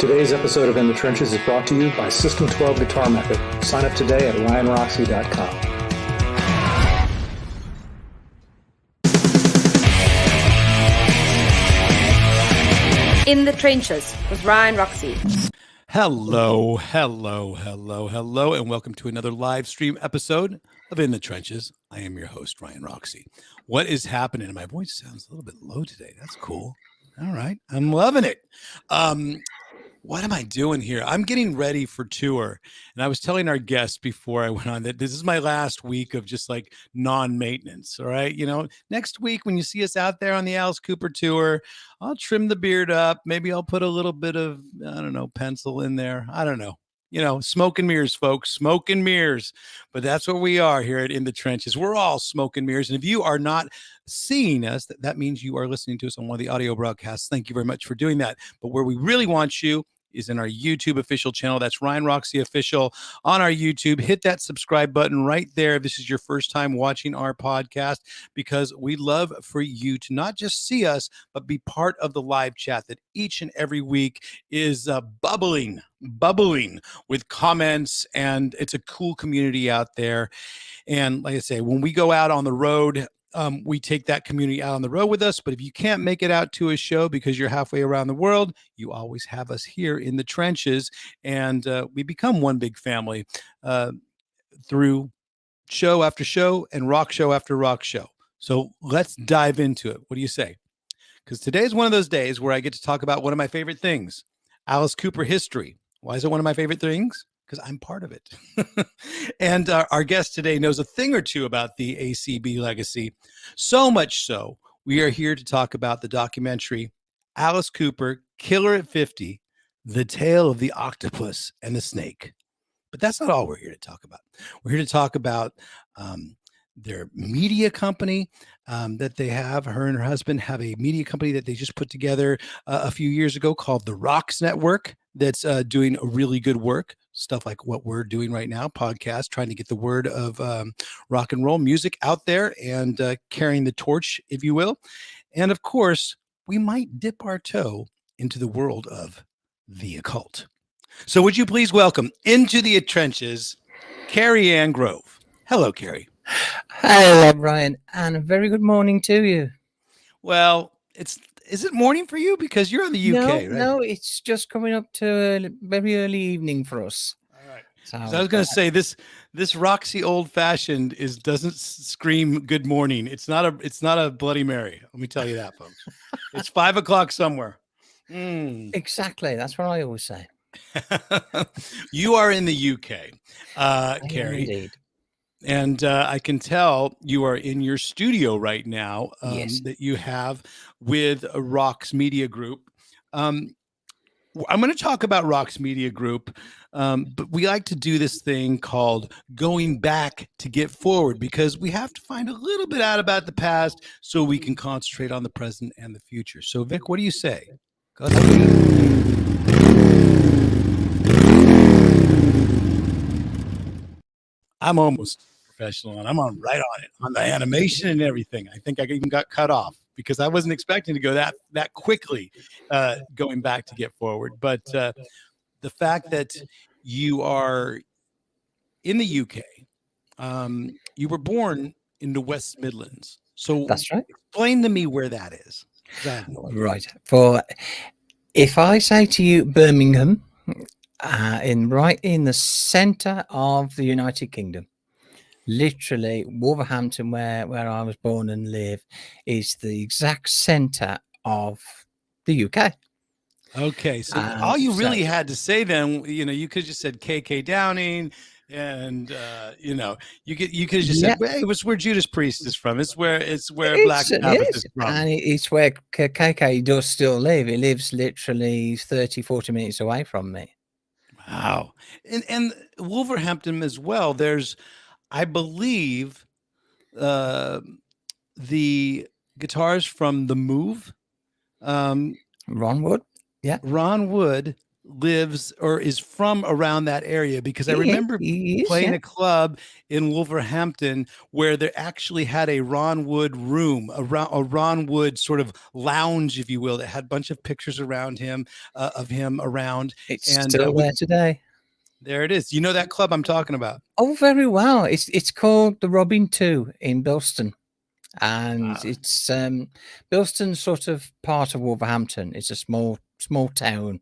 Today's episode of In the Trenches is brought to you by System 12 Guitar Method. Sign up today at RyanRoxie.com. In the Trenches with Ryan Roxie. Hello, and welcome to another live stream episode of In the Trenches. I am your host, Ryan Roxie. What is happening? My voice sounds a little bit low today. That's cool. All right. I'm loving it. What am I doing here? I'm getting ready for tour. And I was telling our guests before I went on that this is my last week of just like non-maintenance. All right. You know, next week when you see us out there on the Alice Cooper tour, I'll trim the beard up. Maybe I'll put a little bit of, I don't know, pencil in there. I don't know. You know, smoke and mirrors, folks, smoke and mirrors. But that's what we are here at In the Trenches. We're all smoke and mirrors. And if you are not seeing us, that means you are listening to us on one of the audio broadcasts. Thank you very much for doing that. But where we really want you is in our YouTube official channel. That's Ryan Roxie Official on our YouTube. Hit that subscribe button right there if this is your first time watching our podcast, because we love for you to not just see us, but be part of the live chat that each and every week is bubbling with comments, and it's a cool community out there. And like I say, when we go out on the road, we take that community out on the road with us. But if you can't make it out to a show because you're halfway around the world, you always have us here in the trenches. And we become one big family through show after show and rock show after rock show. So let's dive into it. What do you say? Because today is one of those days where I get to talk about one of my favorite things, Alice Cooper history. Why is it one of my favorite things? Because I'm part of it. And our guest today knows a thing or two about the ACB legacy. So much so, we are here to talk about the documentary Alice Cooper, Killer at 50, The Tale of the Octopus and the Snake. But that's not all we're here to talk about. We're here to talk about their media company that they have. Her and her husband have a media company that they just put together a few years ago called the Rocks Network that's doing a really good work. Stuff like what we're doing right now, podcast, trying to get the word of rock and roll music out there and carrying the torch, if you will. And of course, we might dip our toe into the world of the occult. So would you please welcome into the trenches, CARRIE-ANNE Grove. Hello, Carrie. Hello, Brian, and a very good morning to you. Well, is it morning for you? Because you're in the UK, right? No, it's just coming up to a very early evening for us. All right. So I was going to say this Roxy old fashioned doesn't scream good morning. It's not a Bloody Mary. Let me tell you that, folks. It's 5 o'clock somewhere. Exactly. That's what I always say. You are in the UK, Carrie. Indeed. And I can tell you are in your studio right now Yes. that you have with Rocks Media Group. I'm going to talk about Rocks Media Group, but we like to do this thing called going back to get forward, because we have to find a little bit out about the past so we can concentrate on the present and the future. So, Vic, what do you say? Go ahead. I'm almost professional, and I'm right on it, on the animation and everything. I think I even got cut off because I wasn't expecting to go that quickly going back to get forward. But the fact that you are in the UK, you were born in the West Midlands. So That's right. Explain to me where that is. Right. For if I say to you Birmingham, right in the center of the United Kingdom, literally Wolverhampton, where I was born and live, is the exact center of the UK. Okay, so all you really had to say then, you could have just said KK Downing, and you could have just said, hey, it's where Judas Priest is from. It's where Black Sabbath is from, and it's where KK does still live. He lives literally 30-40 minutes away from me. Wow. And Wolverhampton as well. There's, I believe, the guitarist from The Move, Ron Wood. Yeah. Ron Wood lives or is from around that area, because I He remember he is, playing yeah. a club in Wolverhampton where they actually had a Ron Wood room, a Ron Wood sort of lounge, if you will, that had a bunch of pictures around him, of him around. It's And still there today. there it is. You know that club I'm talking about? Oh, very well. It's called the Robin 2 in Bilston. And it's Bilston's sort of part of Wolverhampton. It's a small town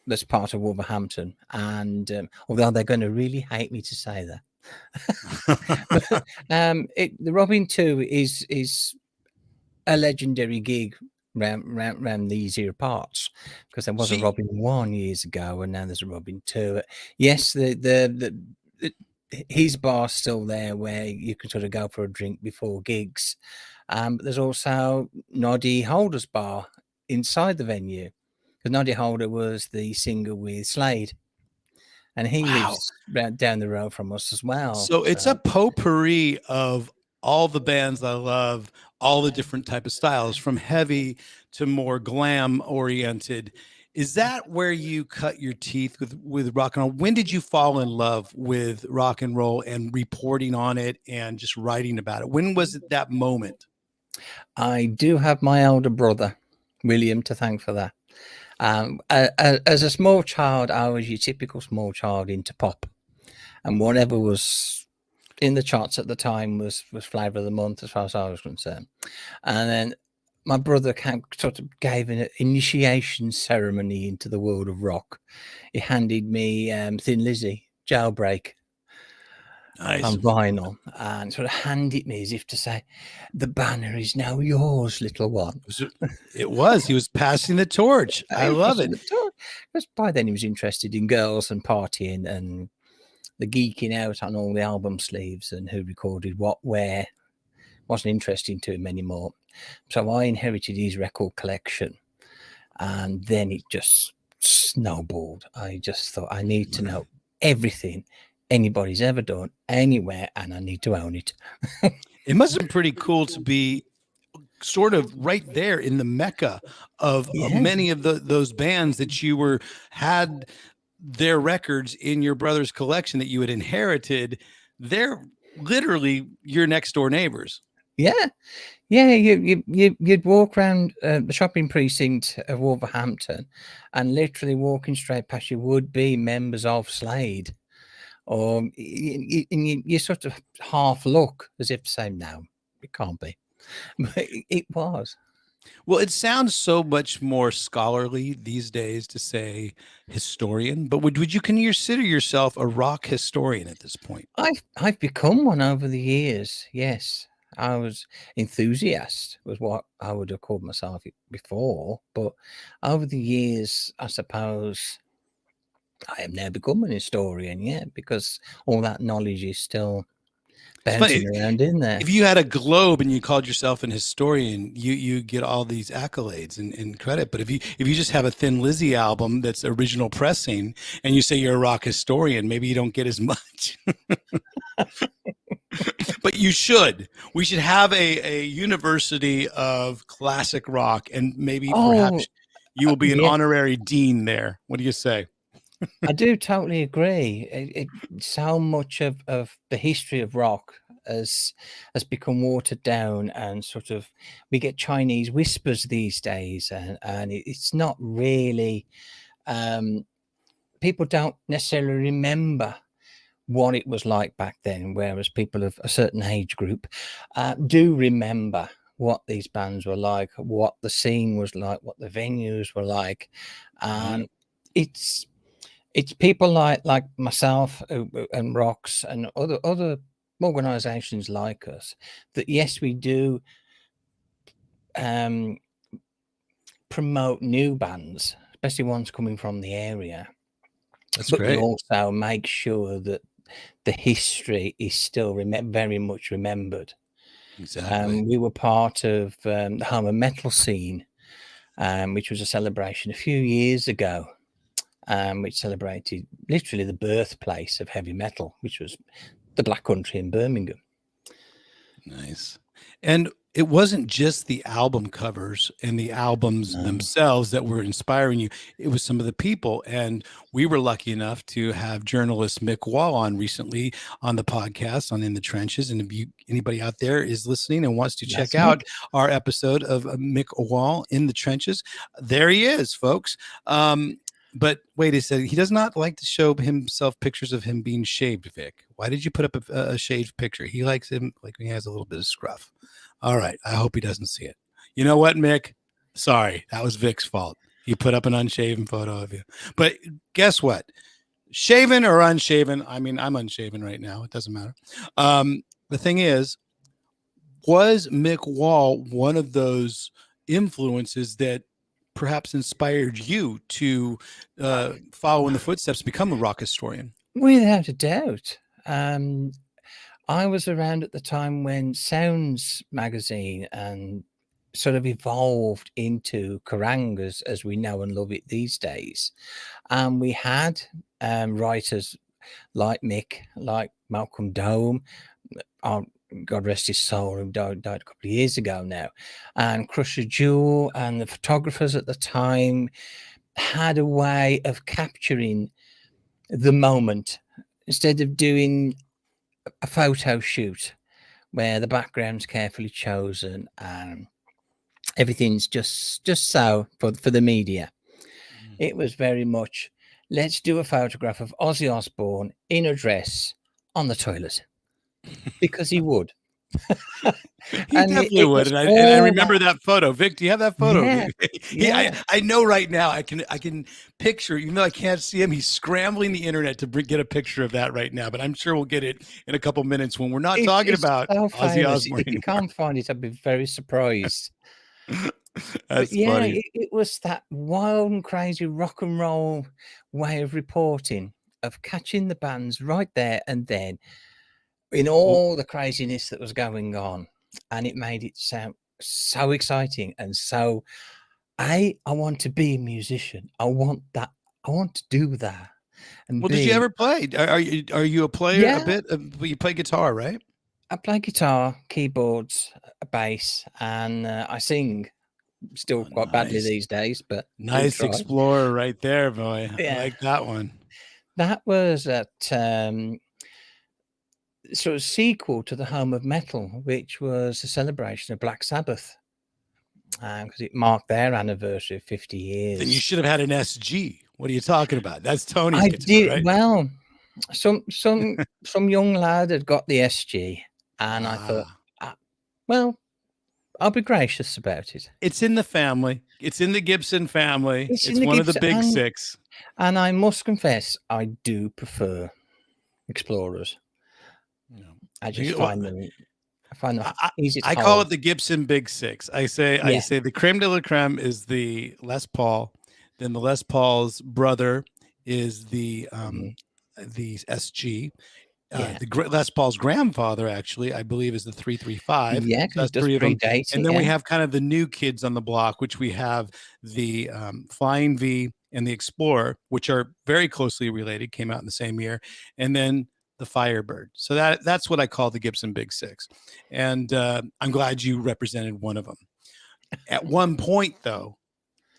that's part of Wolverhampton. And although they're going to really hate me to say that, the Robin 2 is a legendary gig round these here parts, because there was a Robin 1 years ago, and now there's a Robin 2. Yes, his bar's still there where you can sort of go for a drink before gigs. But there's also Noddy Holder's bar inside the venue, because Noddy Holder was the singer with Slade, and he lives down the road from us as well. So it's a potpourri of all the bands I love, all the different type of styles, from heavy to more glam oriented. Is that where you cut your teeth with rock and roll? When did you fall in love with rock and roll and reporting on it and just writing about it? When was it that moment? I do have my elder brother, William, to thank for that. As a small child, I was your typical small child into pop, and whatever was in the charts at the time was Flavour of the Month, as far as I was concerned. And then my brother sort of gave an initiation ceremony into the world of rock. He handed me Thin Lizzy, Jailbreak, on vinyl, and sort of handed me as if to say, "The banner is now yours, little one." It was. He was passing the torch. I love it. Because by then he was interested in girls and partying and the geeking out on all the album sleeves and who recorded what where. Wasn't interesting to him anymore. So I inherited his record collection, and then it just snowballed. I just thought, I need to know everything anybody's ever done anywhere, and I need to own it. It must have been pretty cool to be sort of right there in the mecca of many of those bands that you had their records in your brother's collection that you had inherited. They're literally your next door neighbors. Yeah, you'd walk around the shopping precinct of Wolverhampton, and literally walking straight past you would be members of Slade, or you sort of half look as if to say, "No, it can't be," but it was. Well, it sounds so much more scholarly these days to say historian, but would you consider yourself a rock historian at this point? I've become one over the years. Yes, I was enthusiast was what I would have called myself before, but over the years, I suppose I have now become an historian. Yeah, because all that knowledge is still bouncing around in there. If you had a globe and you called yourself an historian, you get all these accolades and credit. But if you just have a Thin Lizzy album that's original pressing and you say you're a rock historian, maybe you don't get as much. But you should. We should have a university of classic rock, and maybe perhaps you will be an honorary dean there. What do you say? I do totally agree. So much of the history of rock has become watered down, and sort of we get Chinese whispers these days, and it's not really people don't necessarily remember what it was like back then, whereas people of a certain age group do remember what these bands were like, what the scene was like, what the venues were like, and it's people like myself and Rox and other organizations like us that, yes, we do promote new bands, especially ones coming from the area. That's but great. We also make sure that the history is still very much remembered. Exactly. We were part of the Home of Metal scene, which was a celebration a few years ago, which celebrated literally the birthplace of heavy metal, which was the Black Country in Birmingham. Nice. And it wasn't just the album covers and the albums No. themselves that were inspiring you. It was some of the people. And we were lucky enough to have journalist Mick Wall on recently on the podcast on In the Trenches. And if anybody out there is listening and wants to check out our episode of Mick Wall in the Trenches, there he is, folks. But wait a second, he does not like to show himself pictures of him being shaved, Vic. Why did you put up a shaved picture? He likes him like when he has a little bit of scruff. All right. I hope he doesn't see it. You know what, Mick? Sorry. That was Vic's fault. He put up an unshaven photo of you. But guess what? Shaven or unshaven? I mean, I'm unshaven right now. It doesn't matter. The thing is, was Mick Wall one of those influences that perhaps inspired you to follow in the footsteps, become a rock historian? Without a doubt. I was around at the time when Sounds magazine and sort of evolved into Kerrang as we know and love it these days. And we had writers like Mick, like Malcolm Dome, God rest his soul, who died a couple of years ago now, and Crusher Jewel, and the photographers at the time had a way of capturing the moment instead of doing a photo shoot where the background's carefully chosen and everything's just so for the media. It was very much, let's do a photograph of Ozzy Osbourne in a dress on the toilet, because he would. He definitely would. And I remember that photo. Vic, do you have that photo? Yeah. I know right now. I can picture, even though I can't see him, he's scrambling the internet to get a picture of that right now. But I'm sure we'll get it in a couple minutes when we're not talking about Ozzy Osbourne. If you can't find it, I'd be very surprised. That's funny. It was that wild and crazy rock and roll way of reporting, of catching the bands right there and then in all the craziness that was going on. And it made it sound so exciting. And so I want to be a musician. I want that. I want to do that. And did you ever play? Are you a player a bit? You play guitar, right? I play guitar, keyboards, a bass, and I sing. Still quite badly these days, but nice explorer right there, boy. I like that one. That was at sort of sequel to the Home of Metal, which was a celebration of Black Sabbath, because it marked their anniversary of 50 years. Then you should have had an SG. What are you talking about? That's Tony's guitar, did, right? Well, some young lad had got the SG, and I thought, well, I'll be gracious about it. It's in the family. It's in the Gibson family. It's one of the big six. And I must confess, I do prefer Explorers. No. I just find them. I find them easy to I call it the Gibson Big Six. I say the creme de la creme is the Les Paul. Then the Les Paul's brother is the SG. The Les Paul's grandfather, actually, I believe, is the 335. Yeah, that's three of them. And then we have kind of the new kids on the block, which we have the Flying V and the Explorer, which are very closely related, came out in the same year. And then the Firebird. So that's what I call the Gibson Big Six. And I'm glad you represented one of them. At one point, though,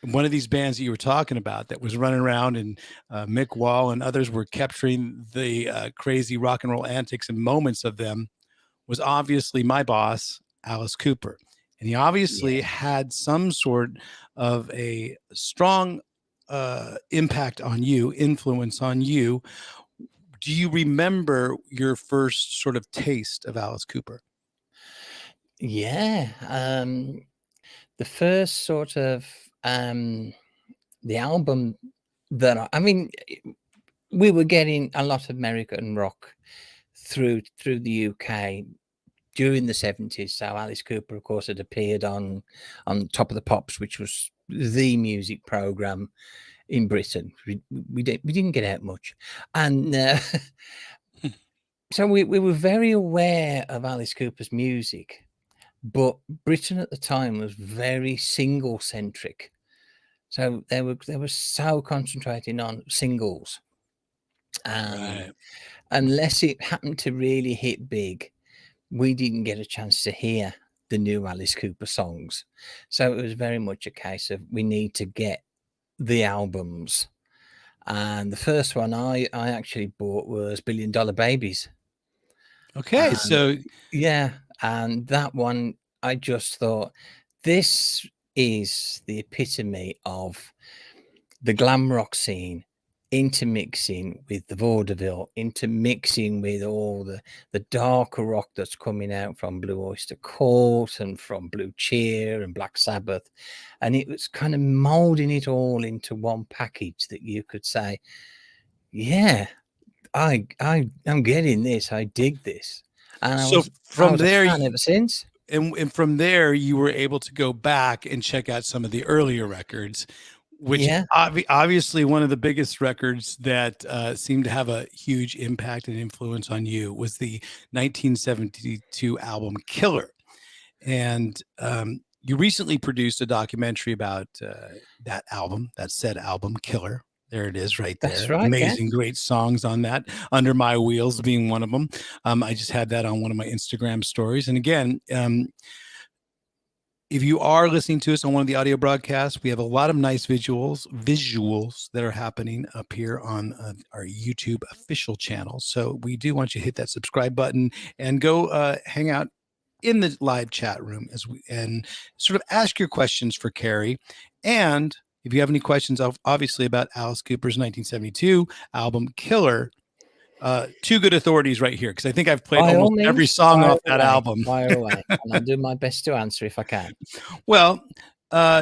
one of these bands that you were talking about that was running around, and Mick Wall and others were capturing the crazy rock and roll antics and moments of them, was obviously my boss, Alice Cooper. And he obviously had some sort of a strong impact on you, influence on you. Do you remember your first sort of taste of Alice Cooper? Yeah. The first sort of the album that I mean, we were getting a lot of American rock through the UK during the 70s. So Alice Cooper, of course, had appeared on Top of the Pops, which was the music program in Britain. We didn't get out much, and so we were very aware of Alice Cooper's music. But Britain at the time was very single centric, so they were so concentrating on singles, and unless it happened to really hit big, we didn't get a chance to hear the new Alice Cooper songs. So it was very much a case of we need to get the albums. And the first one I actually bought was $1 Billion Babies. Okay, so yeah, and that one I just thought this is the epitome of the glam rock scene intermixing with the vaudeville, intermixing with all the darker rock that's coming out from Blue Oyster Cult and from Blue Cheer and Black Sabbath, and it was kind of molding it all into one package that you could say, yeah, I'm getting this, I dig this. And so I was a fan ever since. And from there, you were able to go back and check out some of the earlier records, which obviously one of the biggest records that seemed to have a huge impact and influence on you was the 1972 album Killer. And you recently produced a documentary about that said album Killer. There it is right there. That's right. Amazing, great songs on that. Under My Wheels being one of them. I just had that on one of my Instagram stories. And again, if you are listening to us on one of the audio broadcasts, we have a lot of nice visuals that are happening up here on our YouTube official channel. So we do want you to hit that subscribe button and go hang out in the live chat room and sort of ask your questions for Carrie. And if you have any questions, obviously about Alice Cooper's 1972 album Killer, two good authorities right here, because I think I've played almost every song off that album. Fire away, and I'll do my best to answer if I can. Well,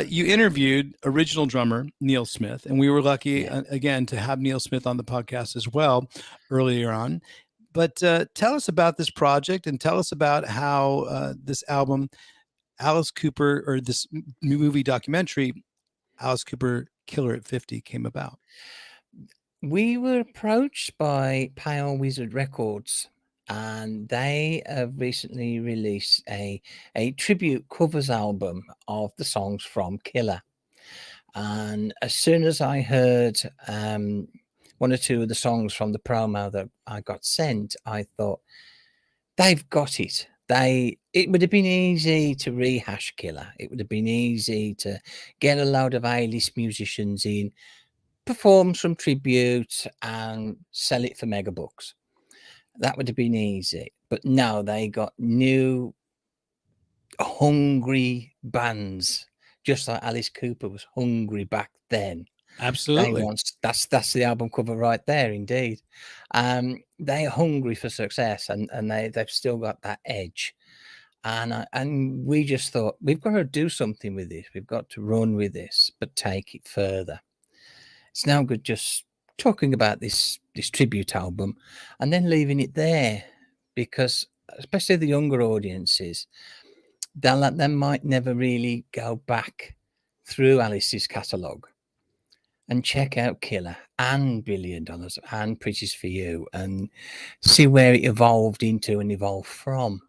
you interviewed original drummer Neil Smith, and we were lucky again to have Neil Smith on the podcast as well earlier on. But tell us about this project and tell us about how this album, Alice Cooper, or this movie documentary, Alice Cooper Killer at 50, came about. We were approached by Pale Wizard Records, and they have recently released a tribute covers album of the songs from Killer. And as soon as I heard one or two of the songs from the promo that I got sent, I thought, they've got it. It would have been easy to rehash Killer. It would have been easy to get a load of A-list musicians in, perform some tribute and sell it for megabucks. That would have been easy. But no, they got new hungry bands, just like Alice Cooper was hungry back then. Absolutely. That's the album cover right there, indeed. They're hungry for success, and they've still got that edge. And we just thought, we've got to do something with this. We've got to run with this, but take it further. It's no good just talking about this tribute album and then leaving it there, because especially the younger audiences, they might never really go back through Alice's catalogue and check out Killer and $1 Billion and Pretty's for You and see where it evolved into and evolved from.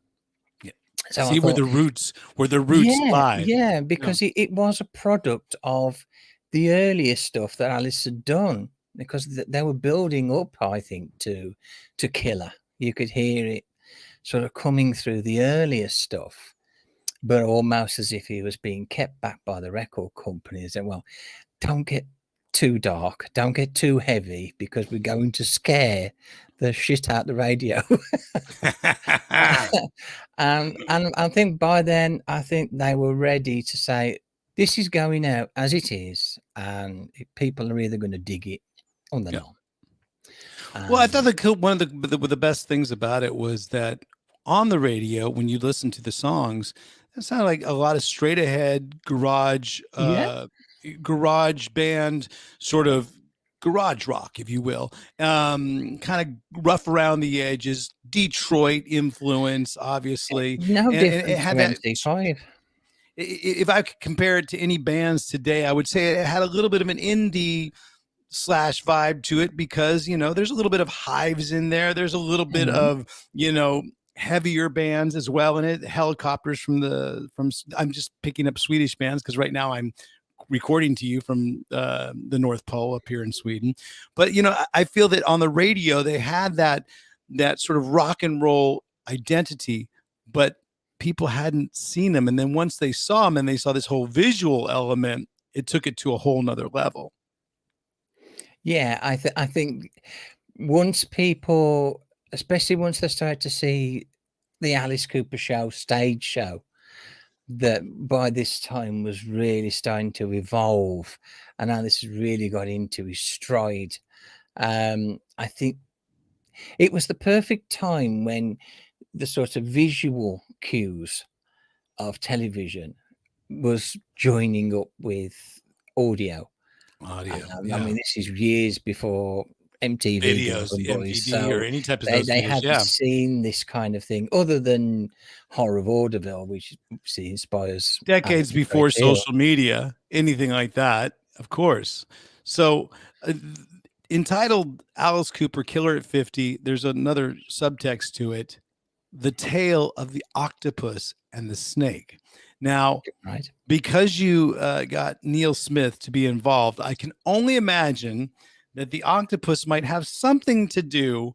Yeah. So see where the roots lie. Yeah, because it was a product of the earlier stuff that Alice had done, because they were building up, I think, to Killer. You could hear it sort of coming through the earlier stuff, but almost as if he was being kept back by the record companies. And well, don't get too dark, don't get too heavy, because we're going to scare the shit out the radio. and I think by then, I think they were ready to say, this is going out as it is, and people are either going to dig it or they're not. Well, I thought one of the best things about it was that on the radio, when you listen to the songs, it sounded like a lot of straight ahead garage band, sort of garage rock, if you will, kind of rough around the edges, Detroit influence, obviously. No different. It had that. If I could compare it to any bands today, I would say it had a little bit of an indie / vibe to it, because, there's a little bit of Hives in there. There's a little bit of, heavier bands as well in it. Helicopters from I'm just picking up Swedish bands because right now I'm recording to you from the North Pole up here in Sweden. But, I feel that on the radio, they had that sort of rock and roll identity, but people hadn't seen him. And then once they saw him and they saw this whole visual element, it took it to a whole nother level. Yeah, I think once people, especially once they started to see the Alice Cooper show, stage show, that by this time was really starting to evolve, and Alice really got into his stride. I think it was the perfect time when the sort of visual cues of television was joining up with audio. Yeah. I mean, this is years before MTV Videos, Golden Boys, MVD, so or any type of they those videos, hadn't seen this kind of thing other than Horror of Vaudeville, which obviously inspires decades Alice a before great deal. social media, anything like that, of course. So entitled Alice Cooper Killer at 50, there's another subtext to it: the tale of the octopus and the snake. Now, Right. because you got Neil Smith to be involved, I can only imagine that the octopus might have something to do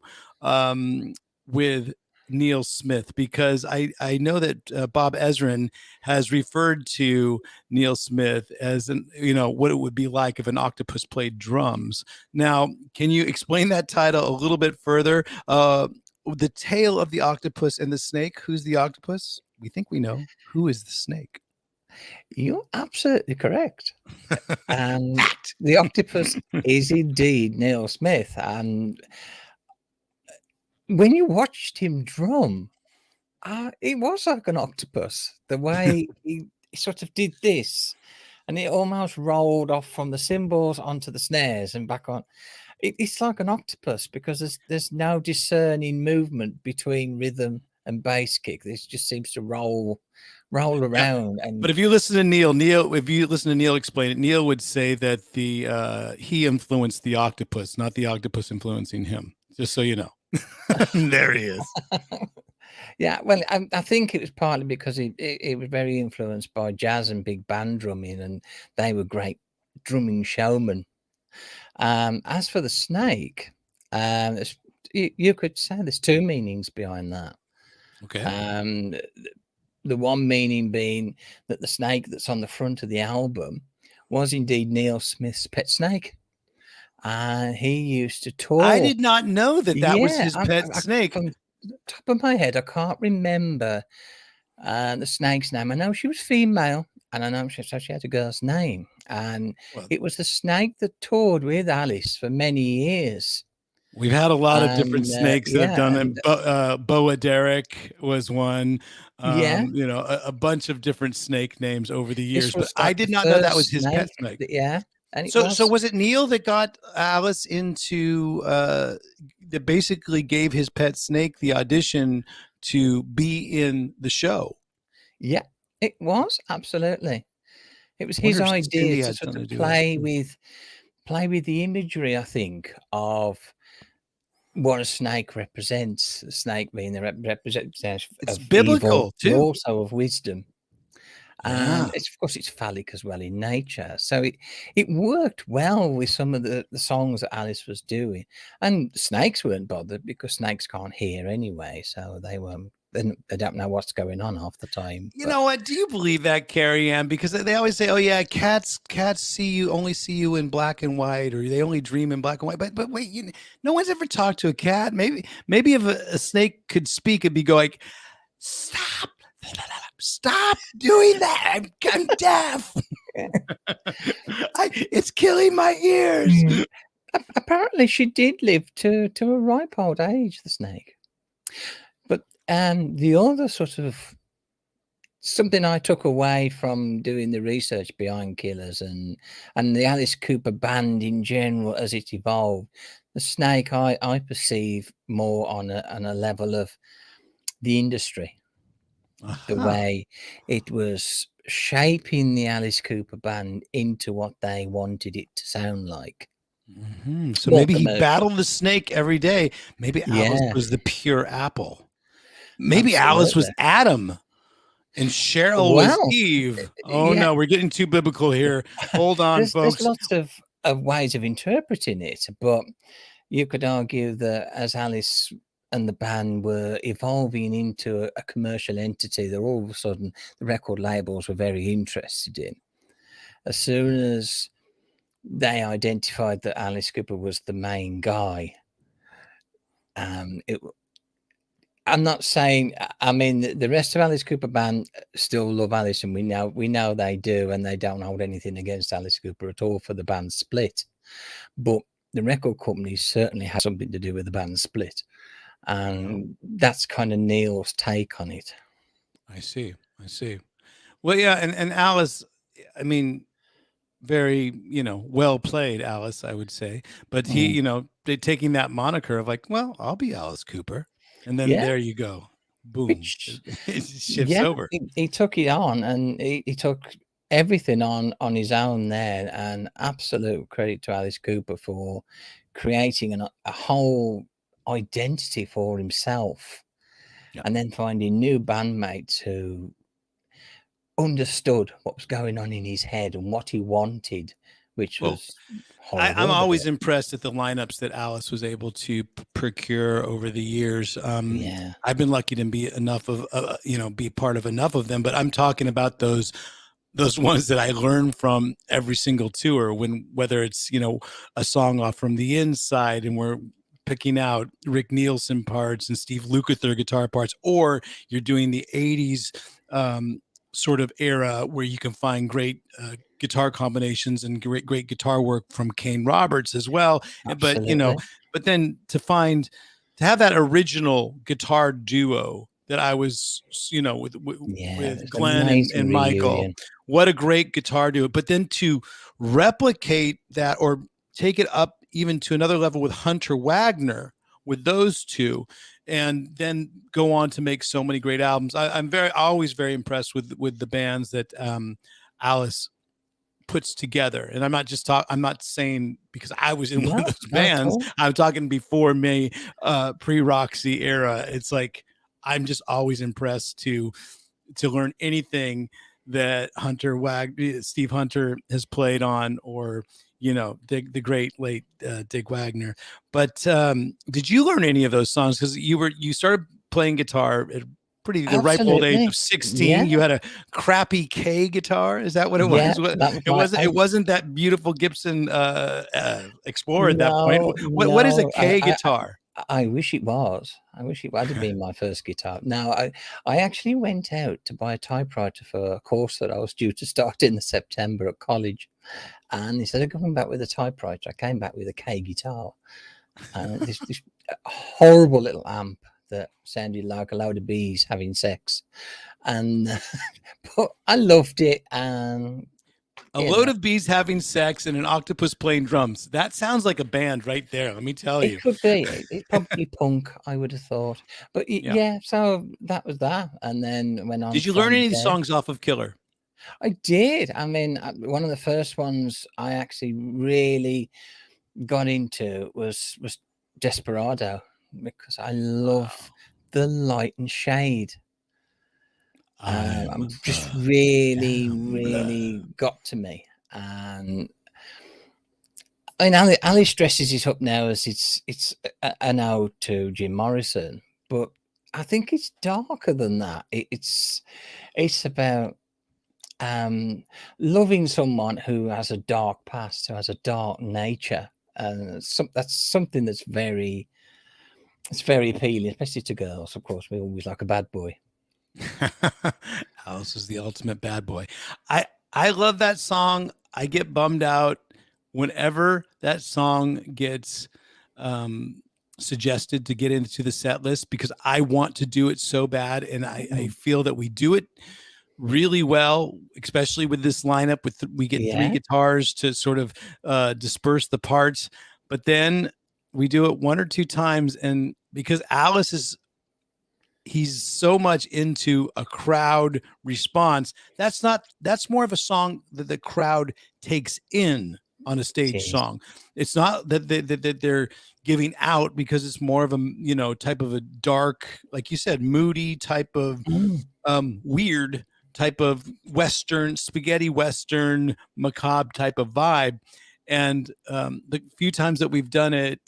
with Neil Smith, because I know that Bob Ezrin has referred to Neil Smith as what it would be like if an octopus played drums. Now, can you explain that title a little bit further? The tale of the octopus and the snake. Who's the octopus? We think we know. Who is the snake? You're absolutely correct. And the octopus is indeed Neil Smith. And when you watched him drum, it was like an octopus. The way he sort of did this, and it almost rolled off from the cymbals onto the snares and back on. It's like an octopus, because there's no discerning movement between rhythm and bass kick. This just seems to roll around. And but if you listen to Neil explain it, Neil would say that he influenced the octopus, not the octopus influencing him. Just so you know. There he is. Yeah, well, I think it was partly because it was very influenced by jazz and big band drumming, and they were great drumming showmen. As for the snake, you could say there's two meanings behind that. Okay. The one meaning being that the snake that's on the front of the album was indeed Neil Smith's pet snake. He used to talk. I did not know that was his pet snake. From the top of my head, I can't remember the snake's name. I know she was female, and I know she had a girl's name. And it was the snake that toured with Alice for many years. We've had a lot of different snakes that have done it. Boa Derek was one. A bunch of different snake names over the years. But I did not know that was his pet snake. Yeah. And so was it Neil that got Alice into that basically gave his pet snake the audition to be in the show? Yeah, it was, absolutely. It was his idea to sort of play with the imagery, I think, of what a snake represents. The snake being the representation of biblical evil, too, also of wisdom. And of course, it's phallic as well in nature. So it worked well with some of the songs that Alice was doing. And snakes weren't bothered, because snakes can't hear anyway. So they don't know what's going on half the time. You know what? Do you believe that, Carrie-Anne? Because they always say, "Oh yeah, cats only see you in black and white, or they only dream in black and white." But wait, no one's ever talked to a cat. Maybe if a snake could speak, it'd be going, Stop doing that! I'm deaf. It's killing my ears." Apparently, she did live to a ripe old age, the snake. But the other sort of something I took away from doing the research behind Killers and the Alice Cooper band in general as it evolved, the snake I perceive more on a level of the industry. The way it was shaping the Alice Cooper band into what they wanted it to sound like. Mm-hmm. So maybe he battled the snake every day. Maybe Alice was the pure apple. Maybe Alice was Adam and Cheryl was Eve. Oh no, we're getting too biblical here. Hold on, folks. There's lots of ways of interpreting it, but you could argue that as and the band were evolving into a commercial entity that all of a sudden the record labels were very interested in. As soon as they identified that Alice Cooper was the main guy, I'm not saying, I mean, the rest of Alice Cooper band still love Alice, and we know they do, and they don't hold anything against Alice Cooper at all for the band split. But the record company certainly has something to do with the band split, and that's kind of Neil's take on it. I see. Well, yeah, and Alice, I mean, very, well played, Alice, I would say. But he, they taking that moniker of like, well, I'll be Alice Cooper. And then there you go. Boom. Which, it shifts over. He took it on, and he took everything on his own there. And absolute credit to Alice Cooper for creating a whole identity for himself. Yeah. And then finding new bandmates who understood what was going on in his head and what he wanted, which was horrible. I'm always impressed at the lineups that Alice was able to procure over the years. I've been lucky to be enough of, be part of enough of them, but I'm talking about those ones that I learned from every single tour, whether it's, a song off From the Inside and we're picking out Rick Nielsen parts and Steve Lukather guitar parts, or you're doing the 80s, sort of era where you can find great guitar combinations and great guitar work from Kane Roberts as well. Absolutely. But then to have that original guitar duo that I was, with Glenn and Michael, what a great guitar duo. But then to replicate that or take it up even to another level with Hunter Wagner, with those two, and then go on to make so many great albums. I'm always very impressed with the bands that Alice puts together. And I'm not saying because I was in one of those bands. Cool. I'm talking before me, pre-Roxy era. It's like I'm just always impressed to learn anything that Steve Hunter has played on, or the great late Dick Wagner. But did you learn any of those songs? Because you started playing guitar at the ripe old age of 16. Yeah. You had a crappy K guitar. Is that what it was? It wasn't that beautiful Gibson Explorer at that point. What is a K guitar? I wish it was. That'd been my first guitar. Now, I actually went out to buy a typewriter for a course that I was due to start in September at college. And instead of coming back with a typewriter, I came back with a K guitar. And this horrible little amp that sounded like a load of bees having sex. And but I loved it. And a load of bees having sex and an octopus playing drums. That sounds like a band right there. Let me tell you. It could be. It's probably punk, I would have thought. But so that was that. And then went on. Did you learn any of these songs off of Killer? I did. I mean, one of the first ones I actually really got into was Desperado, because I love the light and shade. I'm just really got to me. And I mean, Alice dresses it up now as it's an ode to Jim Morrison, but I think it's darker than that. It's about loving someone who has a dark past, who has a dark nature, and that's something that's very appealing, especially to girls. Of course, we always like a bad boy. Alice is the ultimate bad boy. I love that song. I get bummed out whenever that song gets suggested to get into the set list, because I want to do it so bad, and I feel that we do it really well, especially with this lineup. We get 3 guitars to sort of disperse the parts, but then we do it 1 or 2 times, and because Alice he's so much into a crowd response, that's more of a song that the crowd takes in on a stage song. It's not that they're giving out, because it's more of a type of a dark, like you said, moody type of weird type of Western, spaghetti Western, macabre type of vibe. And the few times that we've done it,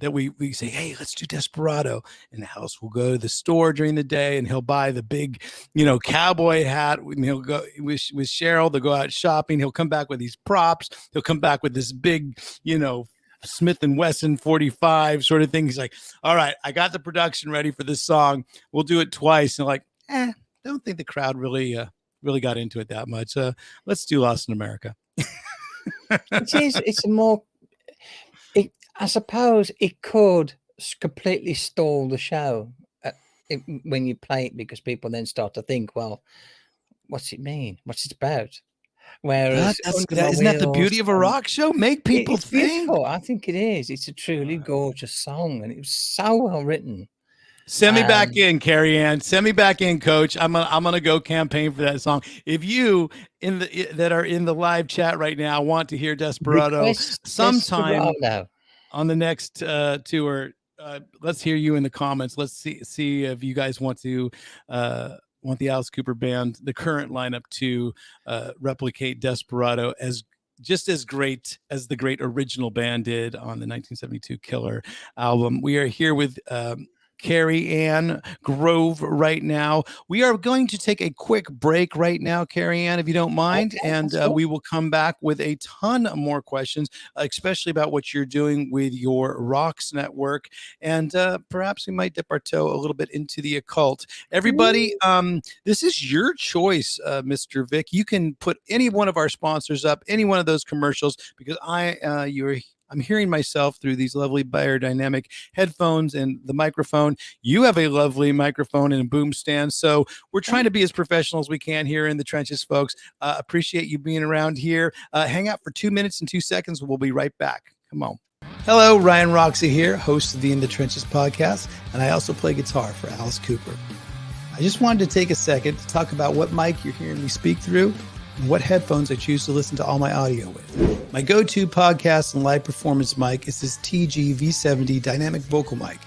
that we say, hey, let's do Desperado. And House will go to the store during the day and he'll buy the big, cowboy hat. And he'll go with Cheryl, they'll go out shopping. He'll come back with these props. He'll come back with this big, Smith & Wesson 45 sort of thing. He's like, all right, I got the production ready for this song. We'll do it twice. And like, don't think the crowd really got into it that much. Let's do Lost in America. It's a more, I suppose it could completely stall the show when you play it, because people then start to think, well, what's it mean? What's it about? Whereas isn't that the beauty of a rock show? Make people think. Beautiful. I think it is. It's a truly gorgeous song, and it was so well written. Send me back in, CARRIE-ANNE. Send me back in, Coach. I'm gonna go campaign for that song. If you that are in the live chat right now want to hear Desperado sometime on the next tour, let's hear you in the comments. Let's see if you guys want the Alice Cooper band, the current lineup, to replicate Desperado as great as the great original band did on the 1972 Killer album. We are here with CARRIE-ANNE Grove right now. We are going to take a quick break right now, CARRIE-ANNE, if you don't mind, and we will come back with a ton more questions, especially about what you're doing with your Rocks network, and perhaps we might dip our toe a little bit into the occult. Everybody, this is your choice, Mr. Vic. You can put any one of our sponsors up, any one of those commercials, because I'm hearing myself through these lovely Beyerdynamic headphones and the microphone. You have a lovely microphone and a boom stand. So we're trying to be as professional as we can here in the trenches, folks. Appreciate you being around here. Hang out for 2 minutes and 2 seconds. We'll be right back. Come on. Hello, Ryan Roxie here, host of the In the Trenches podcast, and I also play guitar for Alice Cooper. I just wanted to take a second to talk about what mic you're hearing me speak through and what headphones I choose to listen to all my audio with. My go-to podcast and live performance mic is this TG V70 dynamic vocal mic.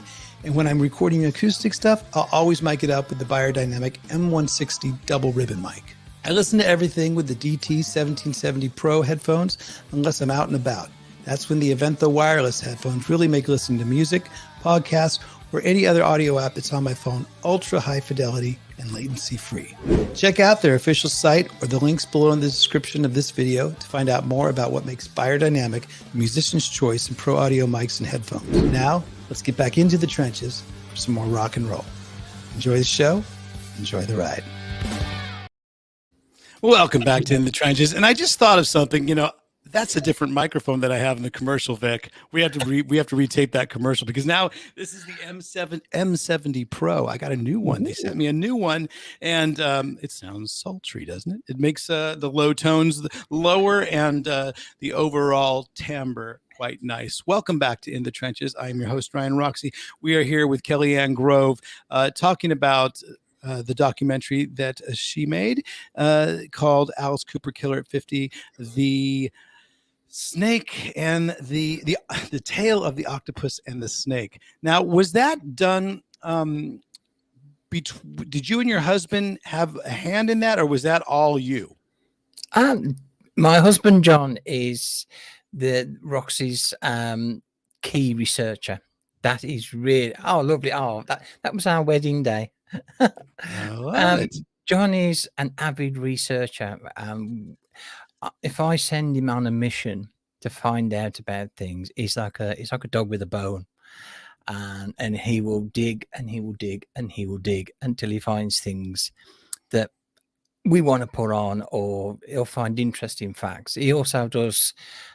And when I'm recording acoustic stuff, I'll always mic it up with the Beyerdynamic M160 double ribbon mic. I listen to everything with the DT 1770 Pro headphones unless I'm out and about. That's when the Eventho wireless headphones really make listening to music, podcasts, or any other audio app that's on my phone ultra high fidelity and latency free. Check out their official site or the links below in the description of this video to find out more about what makes Beyerdynamic the musician's choice in pro audio mics and headphones. Now, let's get back into the trenches for some more rock and roll. Enjoy the show. Enjoy the ride. Welcome back to In the Trenches. And I just thought of something, that's a different microphone that I have in the commercial, Vic. We have to retape that commercial, because now this is the M70 Pro. I got a new one. They sent me a new one, and it sounds sultry, doesn't it? It makes the low tones lower and the overall timbre quite nice. Welcome back to In the Trenches. I am your host, Ryan Roxie. We are here with CARRIE-ANNE Grove, talking about the documentary that she made called Alice Cooper Killer at 50, the snake and the tale of the octopus and the snake. Now, was that done? Did you and your husband have a hand in that, or was that all you? My husband John is the Roxy's key researcher. That is really lovely. That was our wedding day. John is an avid researcher. If I send him on a mission to find out about things, he's like a dog with a bone, and he will dig and he will dig and he will dig until he finds things that we want to put on, or he'll find interesting facts. He also does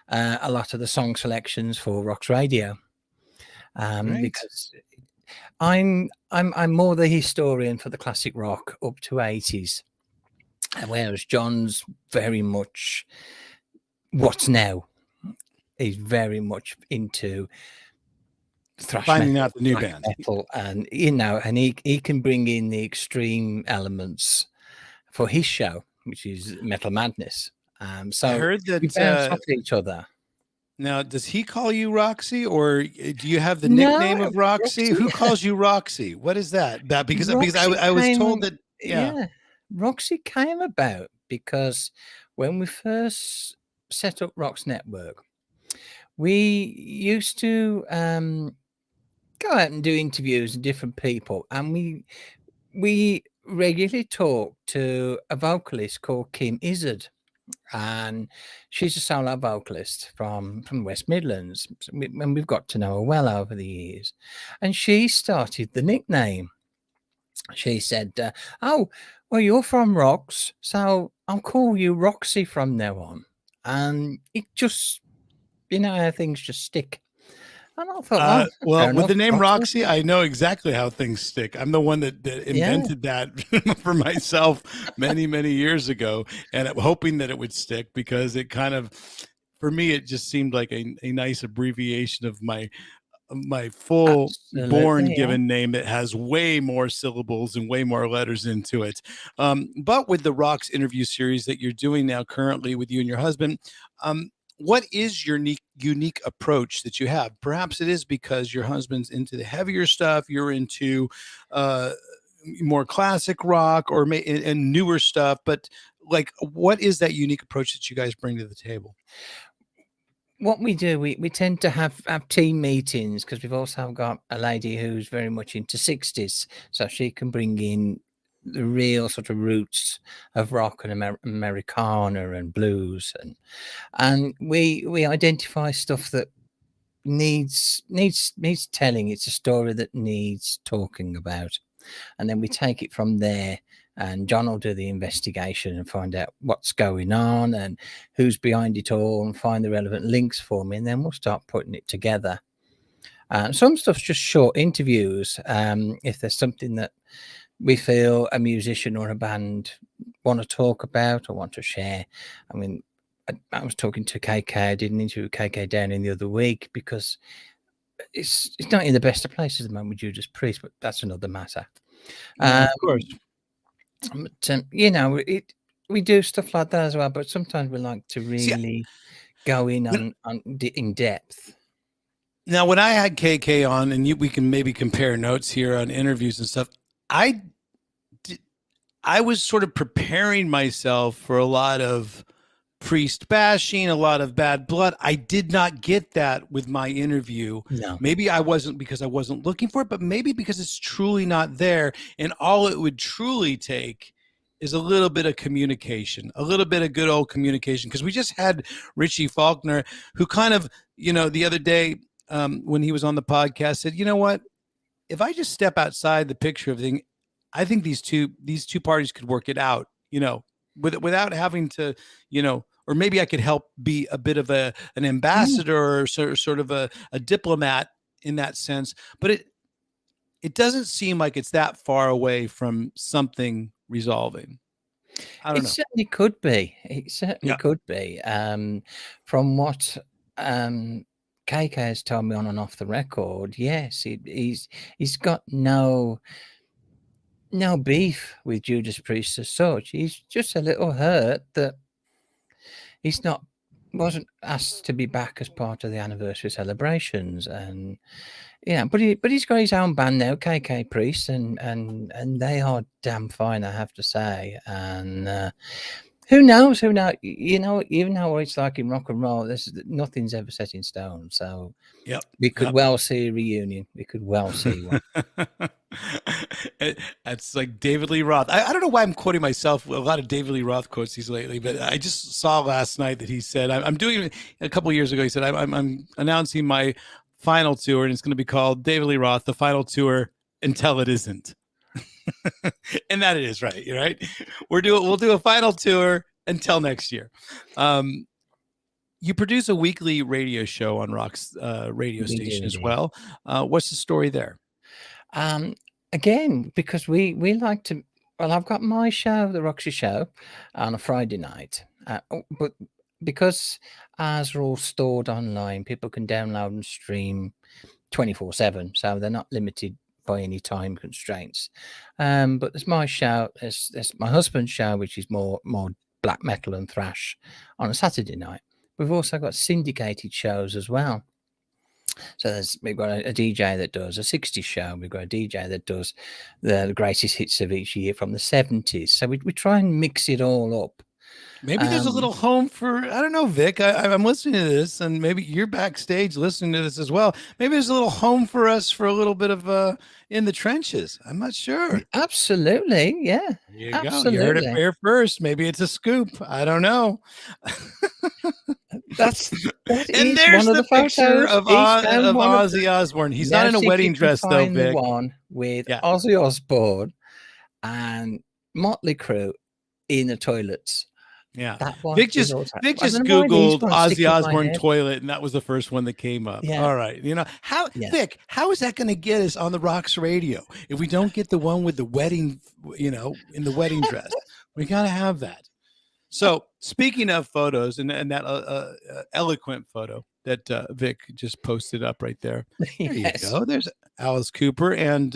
a lot of the song selections for Rock's Radio, because I'm more the historian for the classic rock up to 80s. Whereas John's very much what's now. He's very much into thrash finding metal, out the new band, metal, and and he can bring in the extreme elements for his show, which is Metal Madness. So I heard that we bounce off each other. Now, does he call you Roxy, or do you have the nickname of Roxy? Who calls you Roxy? What is that? Because I was told that. Yeah. Roxy came about because when we first set up Rock's Network, we used to go out and do interviews with different people, and we regularly talk to a vocalist called Kim Izzard, and she's a solo vocalist from West Midlands, and we've got to know her well over the years. And she started the nickname. She said, "Oh, well, you're from Rox, so I'll call you Roxy from now on." And it just, how things just stick. And I thought, well, with the name Roxy. Roxy, I know exactly how things stick. I'm the one that invented that for myself many, many years ago, and I'm hoping that it would stick because it kind of, for me, it just seemed like a nice abbreviation of my full born given name that has way more syllables and way more letters into it. But with the Rox interview series that you're doing now currently with you and your husband, what is your unique approach that you have? Perhaps it is because your husband's into the heavier stuff, you're into more classic rock and newer stuff. But like, what is that unique approach that you guys bring to the table? What we do, we tend to have team meetings because we've also got a lady who's very much into 60s, so she can bring in the real sort of roots of rock and Americana and blues, and we identify stuff that needs telling. It's a story that needs talking about, and then we take it from there. And John will do the investigation and find out what's going on and who's behind it all and find the relevant links for me. And then we'll start putting it together. Some stuff's just short interviews. If there's something that we feel a musician or a band want to talk about or want to share. I mean, I was talking to KK. I did an interview with KK down in the other week because it's not in the best of places at the moment with Judas Priest, but that's another matter. Of course. But, we do stuff like that as well, but sometimes we like to really go in in depth. Now, when I had KK on, and we can maybe compare notes here on interviews and stuff, I was sort of preparing myself for a lot of priest bashing, a lot of bad blood. I did not get that with my interview. No. Maybe I wasn't because I wasn't looking for it, but maybe because it's truly not there. And all it would truly take is a little bit of communication, a little bit of good old communication. Because we just had Richie Faulkner, who kind of, the other day when he was on the podcast said, you know what, if I just step outside the picture of everything, I think these two parties could work it out, without having to, or maybe I could help be a bit of an ambassador or sort of a diplomat in that sense. But it doesn't seem like it's that far away from something resolving. I don't know. It certainly could be. It certainly could be. From what KK has told me on and off the record, yes, he's got no beef with Judas Priest as such. He's just a little hurt that he's wasn't asked to be back as part of the anniversary celebrations, and but he's got his own band now, KK Priest, and they are damn fine, I have to say. And who knows? Even how it's like in rock and roll, nothing's ever set in stone. So we could well see a reunion. We could well see one. It's like David Lee Roth. I don't know why I'm quoting myself. A lot of David Lee Roth quotes these lately, but I just saw last night that he said, I'm doing a couple of years ago. He said, I'm announcing my final tour, and it's going to be called David Lee Roth, the final tour until it isn't. And that it is, right? You're right. We'll do a final tour until next year. You produce a weekly radio show on Rock's radio station as well. What's the story there? Again, because we like to. Well, I've got my show, the Roxy Show, on a Friday night, but because ours are all stored online, people can download and stream 24/7, so they're not limited by any time constraints. But there's my show, there's my husband's show, which is more black metal and thrash on a Saturday night. We've also got syndicated shows as well. So we've got a DJ that does a 60s show. We've got a DJ that does the greatest hits of each year from the 70s. So we try and mix it all up. Maybe there's a little home for, I don't know, Vic. I'm listening to this, and maybe you're backstage listening to this as well. Maybe there's a little home for us for a little bit of in the trenches. I'm not sure. Absolutely, yeah. There you go. You heard it here first. Maybe it's a scoop. I don't know. That And is there's one of the the picture photos. of Ozzy Osbourne. He's not in a wedding dress, though, Vic. The one with Ozzy Osbourne and Motley Crue in the toilets. Yeah, that one. Vic just Googled Ozzy Osbourne toilet, and that was the first one that came up. Yeah. All right, Vic, how is that going to get us on the Rocks radio if we don't get the one with the wedding, in the wedding dress? We got to have that. So speaking of photos and that eloquent photo that Vic just posted up right there. There you go. There's Alice Cooper and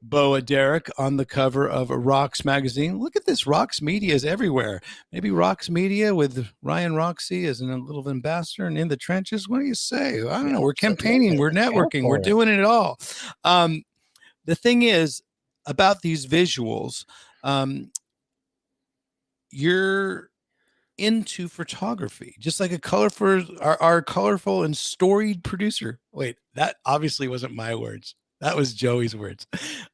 Boa Derek on the cover of Rocks magazine. Look at this. Rocks Media is everywhere. Maybe Rocks Media with Ryan Roxie as a little ambassador and in the trenches. What do you say? I don't know. We're campaigning. We're networking. We're doing it all. The thing is about these visuals, you're into photography, just like our colorful and storied producer. Wait, that obviously wasn't my words. That was Joey's words.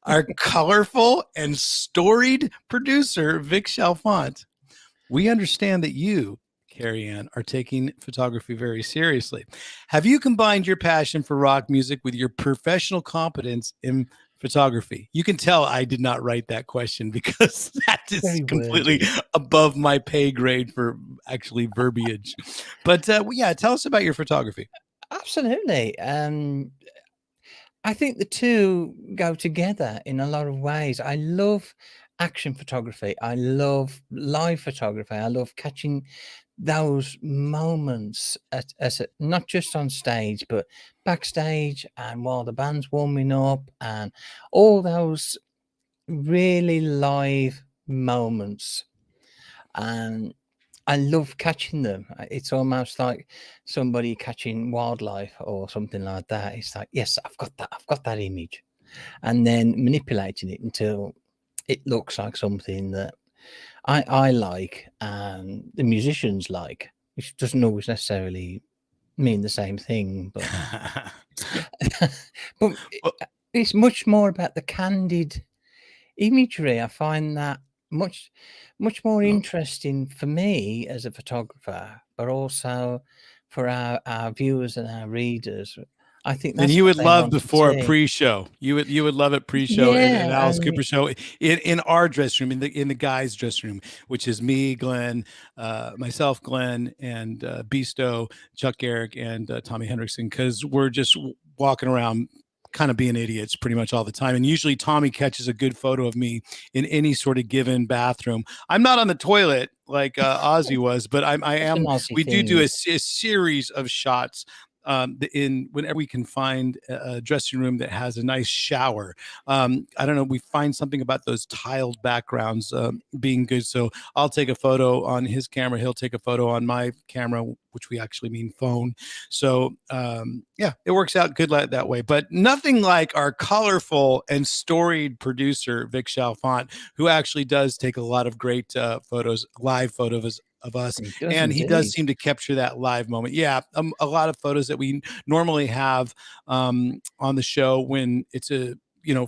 Our colorful and storied producer, Vic Chalfant. We understand that you, CARRIE-ANNE, are taking photography very seriously. Have you combined your passion for rock music with your professional competence in photography? You can tell I did not write that question because that is completely above my pay grade for actually verbiage. But tell us about your photography. Absolutely. I think the two go together in a lot of ways. I love action photography. I love live photography. I love catching those moments not just on stage but backstage and while the band's warming up, and all those really live moments, and I love catching them. It's almost like somebody catching wildlife or something like that. It's like, yes, I've got that image, and then manipulating it until it looks like something that I like and the musicians like, which doesn't always necessarily mean the same thing, but but it's much more about the candid imagery. I find that much more interesting for me as a photographer, but also for our viewers and our readers. I think that's, and you would love before a pre-show. You would love it pre-show and Alice Cooper show in our dressing room, in the guys' dressing room, which is me, Glenn, myself, Glenn, and Beasto, Chuck Garrick, and Tommy Hendrickson, because we're just walking around kind of being idiots pretty much all the time. And usually Tommy catches a good photo of me in any sort of given bathroom. I'm not on the toilet like Ozzy was, but I am. We do a series of shots whenever we can find a dressing room that has a nice shower. I don't know, we find something about those tiled backgrounds being good. So I'll take a photo on his camera, he'll take a photo on my camera, which we actually mean phone. So it works out good that way. But nothing like our colorful and storied producer, Vic Chalfant, who actually does take a lot of great live photos of us, and he does seem to capture that live moment. A lot of photos that we normally have on the show when it's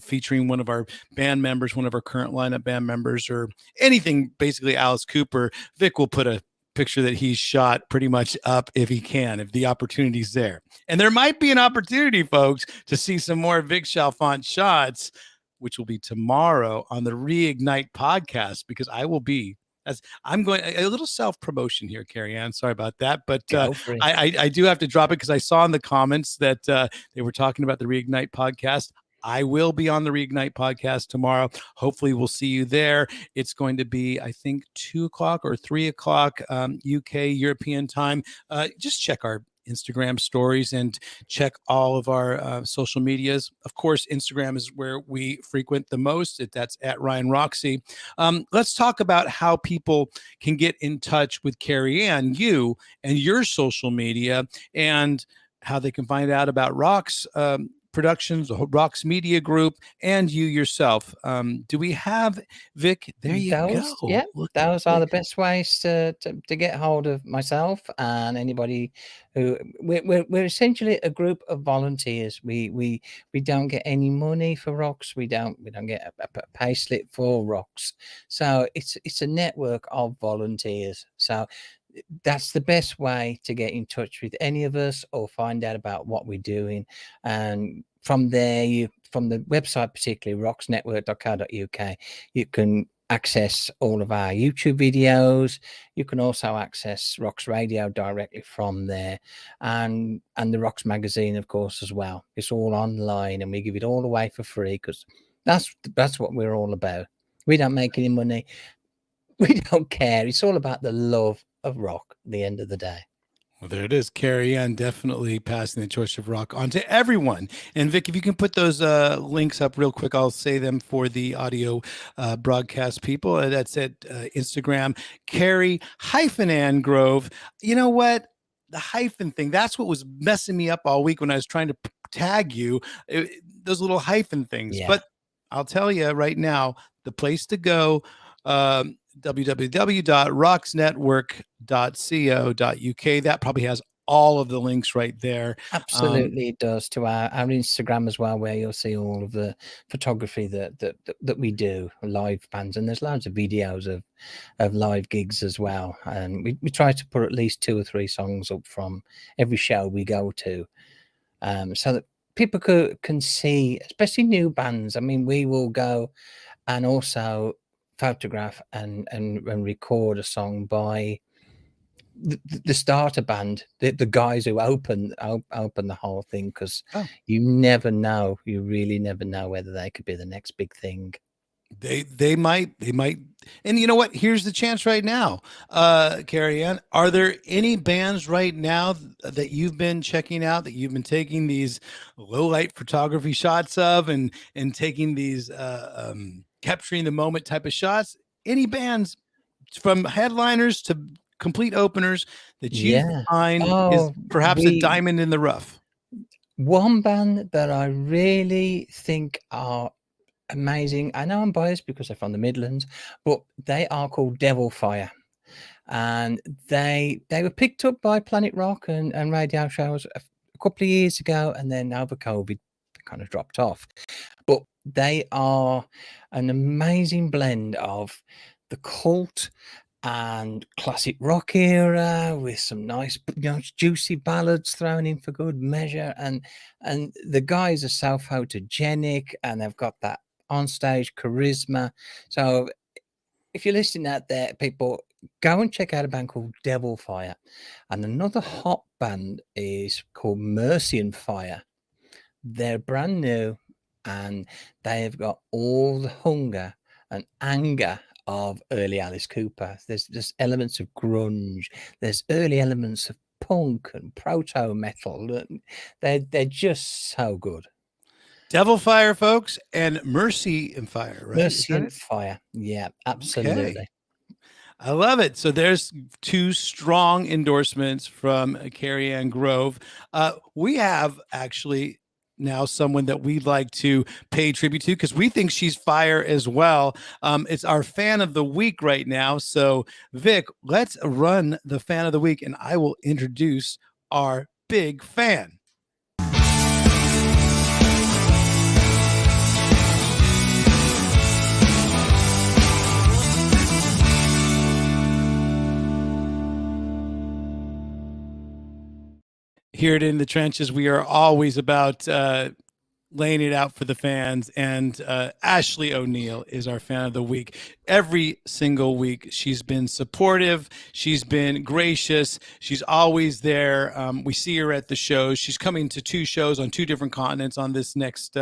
featuring one of our band members, one of our current lineup band members, or anything, basically Alice Cooper, Vic will put a picture that he's shot pretty much up if he can, if the opportunity's there. And there might be an opportunity, folks, to see some more Vic Chalfant shots, which will be tomorrow on the Reignite podcast, because I will be I'm going a little self-promotion here, CARRIE-ANNE. Sorry about that, but I do have to drop it because I saw in the comments that they were talking about the Reignite podcast. I will be on the Reignite podcast tomorrow. Hopefully we'll see you there. It's going to be, I think, 2:00 or 3:00 UK European time. Just check our Instagram stories and check all of our social medias. Of course, Instagram is where we frequent the most. That's at Ryan Roxie. Let's talk about how people can get in touch with CARRIE-ANNE, you and your social media, and how they can find out about Rocks Productions, the Rocks Media Group, and you yourself. Do we have, Vic? There you Those, go. yeah, Look those at are it. the best ways to get hold of myself and anybody who we're essentially a group of volunteers. We don't get any money for Rocks. We don't get a pay slip for Rocks. So it's a network of volunteers. So that's the best way to get in touch with any of us or find out about what we're doing. And from there, from the website, particularly rocksnetwork.co.uk, you can access all of our YouTube videos. You can also access Rocks Radio directly from there, and the Rocks magazine, of course, as well. It's all online, and we give it all away for free because that's what we're all about. We don't make any money. We don't care. It's all about the love of rock at the end of the day. Well, there it is. CARRIE-ANNE definitely passing the torch of rock on to everyone. And Vic, if you can put those links up real quick, I'll say them for the audio broadcast people. That's at Instagram, CARRIE-ANNE Grove. You know what? The hyphen thing, that's what was messing me up all week when I was trying to tag you, those little hyphen things. Yeah. But I'll tell you right now, the place to go, www.rocksnetwork.co.uk. That probably has all of the links right there. Absolutely, it does, to our Instagram as well, where you'll see all of the photography that we do, live bands, and there's loads of videos of live gigs as well. And we try to put at least 2 or 3 songs up from every show we go to, so that people can see, especially new bands. I mean, we will go and also photograph and record a song by the starter band, the guys who open the whole thing, because you never know, you really never know whether they could be the next big thing. They might, and you know what? Here's the chance right now, CARRIE-ANNE. Are there any bands right now that you've been checking out, that you've been taking these low light photography shots of, and taking these capturing the moment type of shots? Any bands from headliners to complete openers that you find is perhaps a diamond in the rough? One band that I really think are amazing, I know I'm biased because they're from the Midlands, but they are called Devil Fire, and they were picked up by Planet Rock and radio shows a couple of years ago, and then over COVID kind of dropped off. But they are an amazing blend of the cult and classic rock era, with some nice, juicy ballads thrown in for good measure. And the guys are so photogenic, and they've got that onstage charisma. So if you're listening out there, people, go and check out a band called Devil Fire. And another hot band is called Mercy and Fire. They're brand new, and they have got all the hunger and anger of early Alice Cooper. There's elements of grunge. There's early elements of punk and proto metal. They're just so good. Devil Fire, folks, and Mercy and Fire, right? Mercy and Fire. Yeah, absolutely. Okay. I love it. So there's 2 strong endorsements from CARRIE-ANNE Grove. We have actually now someone that we'd like to pay tribute to, because we think she's fire as well. It's our fan of the week right now. So Vic, let's run the fan of the week, and I will introduce our big fan. Here at In the Trenches, we are always about laying it out for the fans, and Ashley O'Neill is our fan of the week. Every single week, she's been supportive. She's been gracious. She's always there. We see her at the shows. She's coming to 2 shows on 2 different continents on this next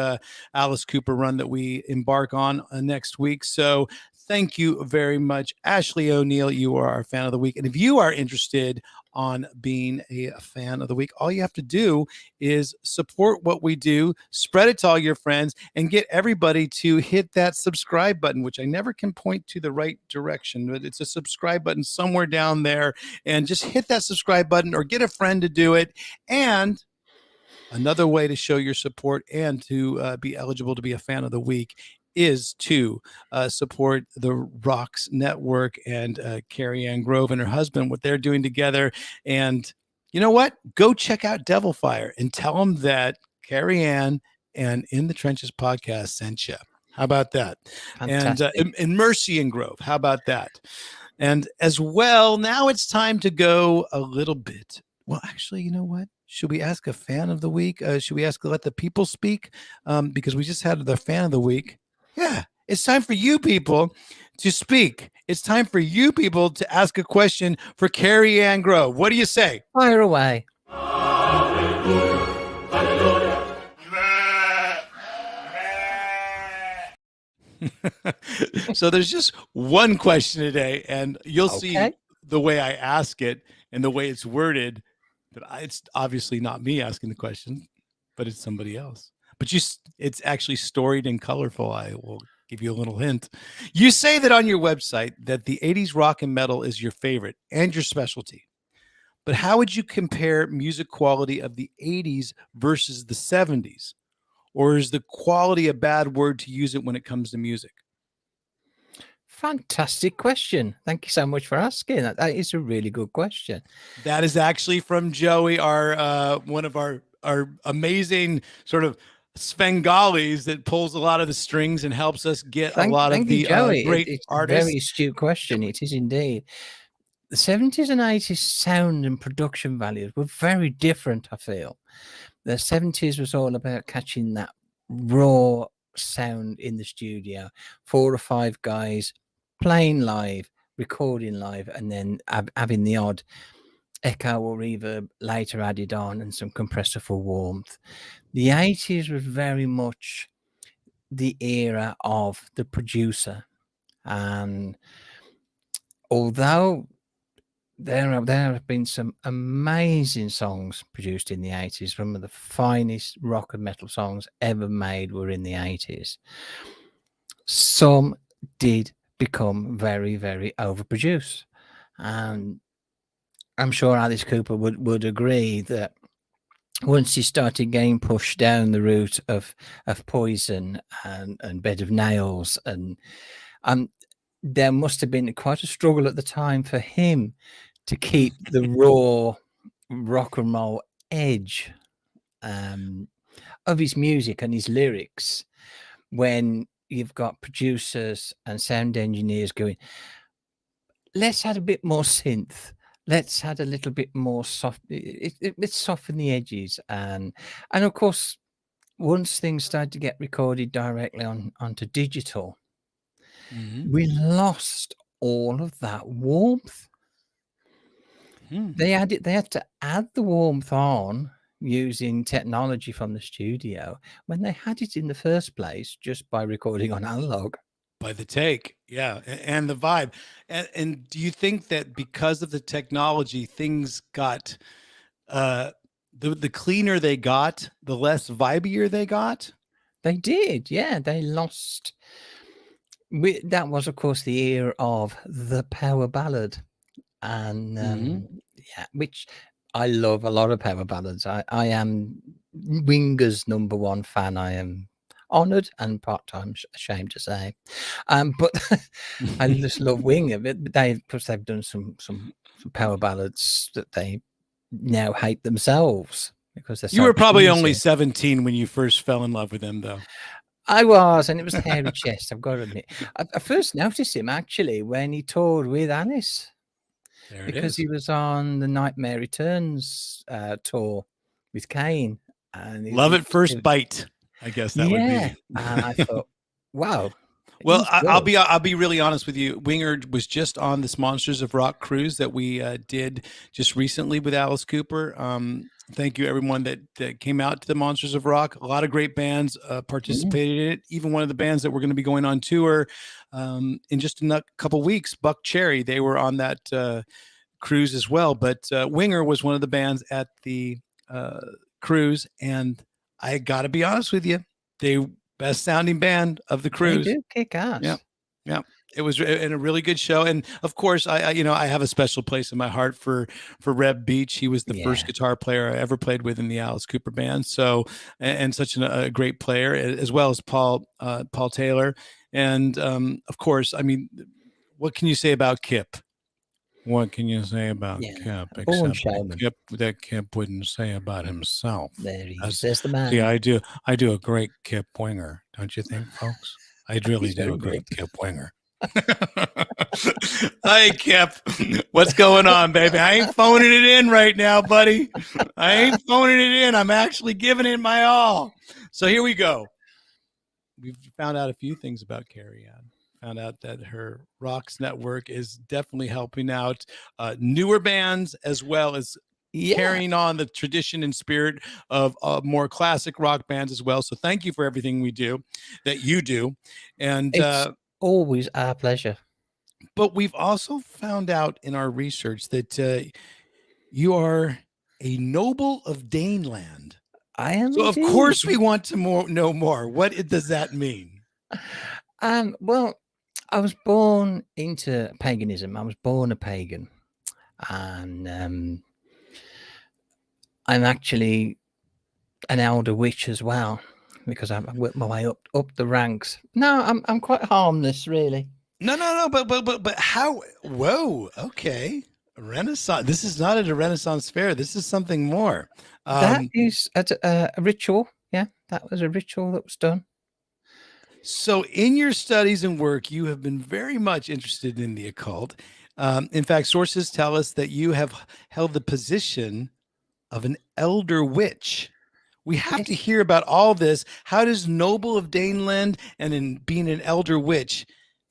Alice Cooper run that we embark on next week. So thank you very much, Ashley O'Neill. You are our fan of the week. And if you are interested on being a fan of the week, all you have to do is support what we do, spread it to all your friends, and get everybody to hit that subscribe button, which I never can point to the right direction, but it's a subscribe button somewhere down there. And just hit that subscribe button, or get a friend to do it. And Another way to show your support and to be eligible to be a fan of the week is to support the Rocks Network and CARRIE-ANNE Grove and her husband, what they're doing together. And you know what? Go check out Devil Fire and tell them that CARRIE-ANNE and In the Trenches podcast sent you. How about that? Fantastic. And Mercy and Grove. How about that? And as well, now it's time to go a little bit. Well, actually, you know what? Should we ask a fan of the week? Should we let the people speak? Because we just had the fan of the week. Yeah, it's time for you people to speak. It's time for you people to ask a question for CARRIE-ANNE Grove. What do you say? Fire away. So there's just one question today, and you'll see the way I ask it and the way it's worded that it's obviously not me asking the question, but it's somebody else. But it's actually storied and colorful. I will give you a little hint. You say that on your website that the 80s rock and metal is your favorite and your specialty. But how would you compare music quality of the 80s versus the 70s? Or is the quality a bad word to use it when it comes to music? Fantastic question. Thank you so much for asking. That is a really good question. That is actually from Joey, our one of our amazing sort of Svengalis that pulls a lot of the strings and helps us get a lot of the great artists. Very astute question. It is indeed. The 70s and 80s sound and production values were very different, I feel. The 70s was all about catching that raw sound in the studio. 4 or 5 guys playing live, recording live, and then having the odd echo or reverb later added on and some compressor for warmth. The 80s was very much the era of the producer. And although there have been some amazing songs produced in the 80s. Some of the finest rock and metal songs ever made were in the 80s. Some did become very, very overproduced. And I'm sure Alice Cooper would agree that once he started getting pushed down the route of Poison and Bed of Nails, and there must have been quite a struggle at the time for him to keep the raw rock and roll edge of his music and his lyrics when you've got producers and sound engineers going, let's add a bit more synth. Let's add a little bit more soft. Let's soften the edges. And of course, once things started to get recorded directly onto digital, we lost all of that warmth. They had to add the warmth on using technology from the studio when they had it in the first place just by recording on analog. By the take, yeah, and the vibe. And do you think that because of the technology, things got the cleaner they got, the less vibier they got? They did, yeah. They lost. That was, of course, the era of the power ballad, and yeah, which I love a lot of power ballads. I am Winger's #1 fan. I am honoured and part-time ashamed to say, but I just love Winger. But they've done some power ballads that they now hate themselves because they're. You were probably only 17 when you first fell in love with him, though. I was, and it was the hairy chest. I've got to admit, I first noticed him actually when he toured with Alice. Because he was on the Nightmare Returns tour with Kane. And Love at First Bite, I guess that would be. And I thought, wow. Well, I'll be really honest with you. Winger was just on this Monsters of Rock cruise that we did just recently with Alice Cooper. Thank you, everyone that came out to the Monsters of Rock. A lot of great bands participated in it. Even one of the bands that we're going to be going on tour in just a couple weeks, Buck Cherry, they were on that cruise as well. But Winger was one of the bands at the cruise, and I got to be honest with you, they best sounding band of the cruise. They do kick ass. Yeah. It was a really good show, and of course, I have a special place in my heart for Reb Beach. He was the first guitar player I ever played with in the Alice Cooper band. So, and such a great player, as well as Paul Taylor, and of course, I mean, what can you say about Kip? What can you say about Kip? Except that Kip wouldn't say about himself. There he says the man. See, I do a great Kip Winger, don't you think, folks? I really do a great Kip Winger. Hey, Kip, what's going on, baby? I ain't phoning it in right now, buddy. I ain't phoning it in. I'm actually giving it my all. So here we go. We've found out a few things about CARRIE-ANNE. Found out that her Rocks network is definitely helping out newer bands, as well as carrying on the tradition and spirit of more classic rock bands as well. So thank you for everything that you do. And it's always our pleasure. But we've also found out in our research that you are a noble of Daneland. I am. So indeed. Of course we want to know more. What does that mean? Well, I was born into paganism. I was born a pagan, and I'm actually an elder witch as well, because I worked my way up the ranks. No, I'm quite harmless, really. No, but how? Whoa, okay, Renaissance. This is not at a Renaissance fair. This is something more. That is a ritual. Yeah, that was a ritual that was done. So in your studies and work, you have been very much interested in the occult. In fact, sources tell us that you have held the position of an elder witch. We have to hear about all this. How does noble of Daneland and in being an elder witch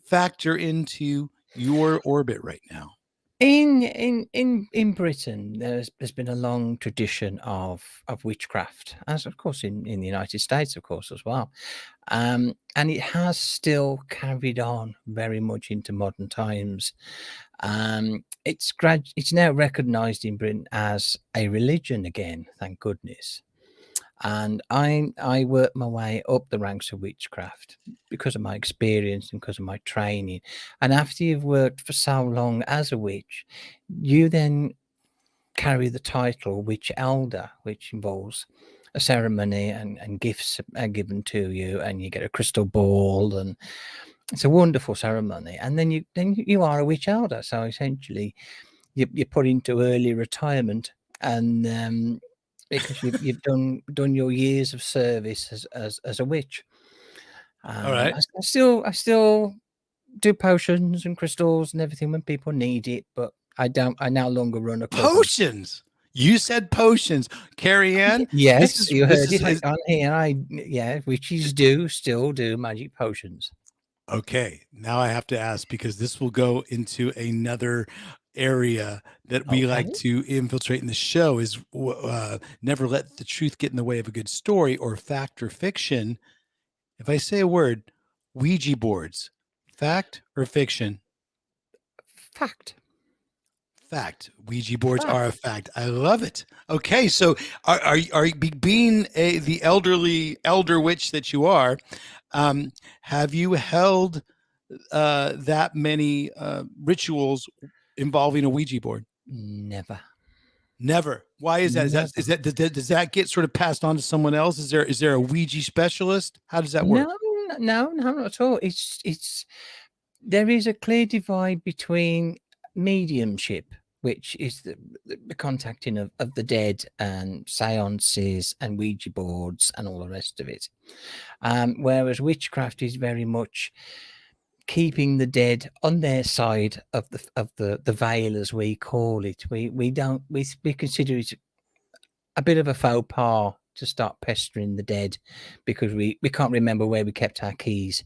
factor into your orbit right now? In Britain, there's been a long tradition of witchcraft, as of course in the United States, of course, as well. And it has still carried on very much into modern times. It's now recognized in Britain as a religion again, thank goodness. And I worked my way up the ranks of witchcraft because of my experience and because of my training. And after you've worked for so long as a witch, you then carry the title witch elder, which involves a ceremony and gifts are given to you, and you get a crystal ball, and it's a wonderful ceremony. And then you are a witch elder. So essentially you're put into early retirement, and because you've done your years of service as a witch. All right. I still do potions and crystals and everything when people need it, but I no longer run a club. Potions. You said potions, CARRIE-ANNE. Yes, you heard it on here. Witches still do magic potions. Okay, now I have to ask, because this will go into another area that we like to infiltrate in the show, is never let the truth get in the way of a good story, or fact or fiction. If I say a word, Ouija boards, fact or fiction? Fact. Ouija boards are a fact. I love it. Okay, so are you being the elder witch that you are? Have you held that many rituals involving a Ouija board? Never. Why is that? Does that get sort of passed on to someone else? Is there a Ouija specialist? How does that work? No, not at all. It's there is a clear divide between mediumship, which is the contacting of the dead, and seances and Ouija boards and all the rest of it. Whereas witchcraft is very much keeping the dead on their side of the veil, as we call it. We consider it a bit of a faux pas to start pestering the dead, because we can't remember where we kept our keys.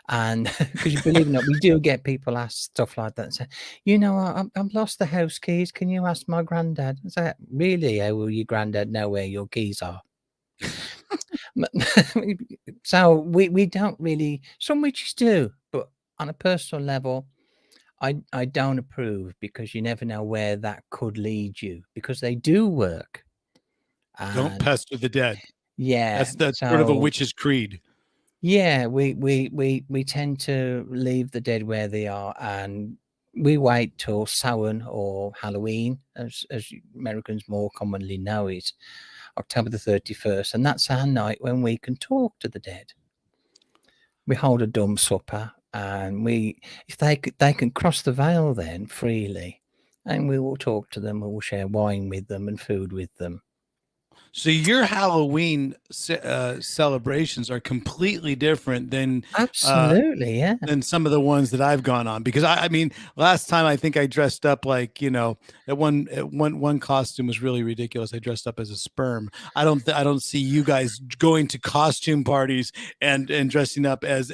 And because you believe it or not, we do get people ask stuff like that and say, I've lost the house keys. Can you ask my granddad? I say, really? How will your granddad know where your keys are? So we don't really, some witches do, but on a personal level, I don't approve, because you never know where that could lead you, because they do work. Don't pester the dead. Yeah. That's sort of a witch's creed. Yeah, we tend to leave the dead where they are, and we wait till Samhain or Halloween, as Americans more commonly know it, October the 31st, and that's our night when we can talk to the dead. We hold a dumb supper, and if they can cross the veil then freely, and we will talk to them, we will share wine with them and food with them. So your Halloween celebrations are completely different than Absolutely, yeah. than some of the ones that I've gone on, because I mean, last time I think I dressed up like, that one costume was really ridiculous. I dressed up as a sperm. I don't see you guys going to costume parties and dressing up as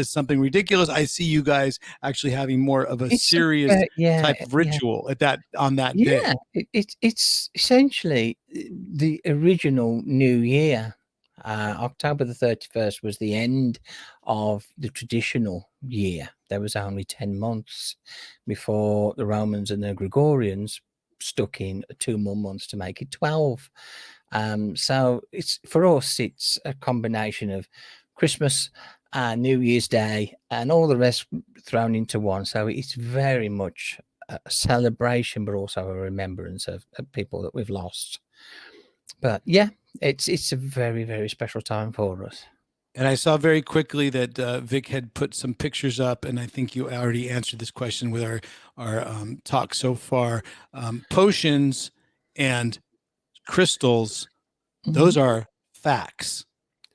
something ridiculous. I see you guys actually having more of a serious type of ritual on that day. It's essentially the original New Year. October the 31st was the end of the traditional year. There was only 10 months before the Romans and the Gregorians stuck in 2 more months to make it 12. So for us, it's a combination of Christmas, New Year's Day, and all the rest thrown into one. So it's very much a celebration, but also a remembrance of people that we've lost. But yeah, it's a very, very special time for us. And I saw very quickly that Vic had put some pictures up, and I think you already answered this question with our talk so far. Potions and crystals, those are facts.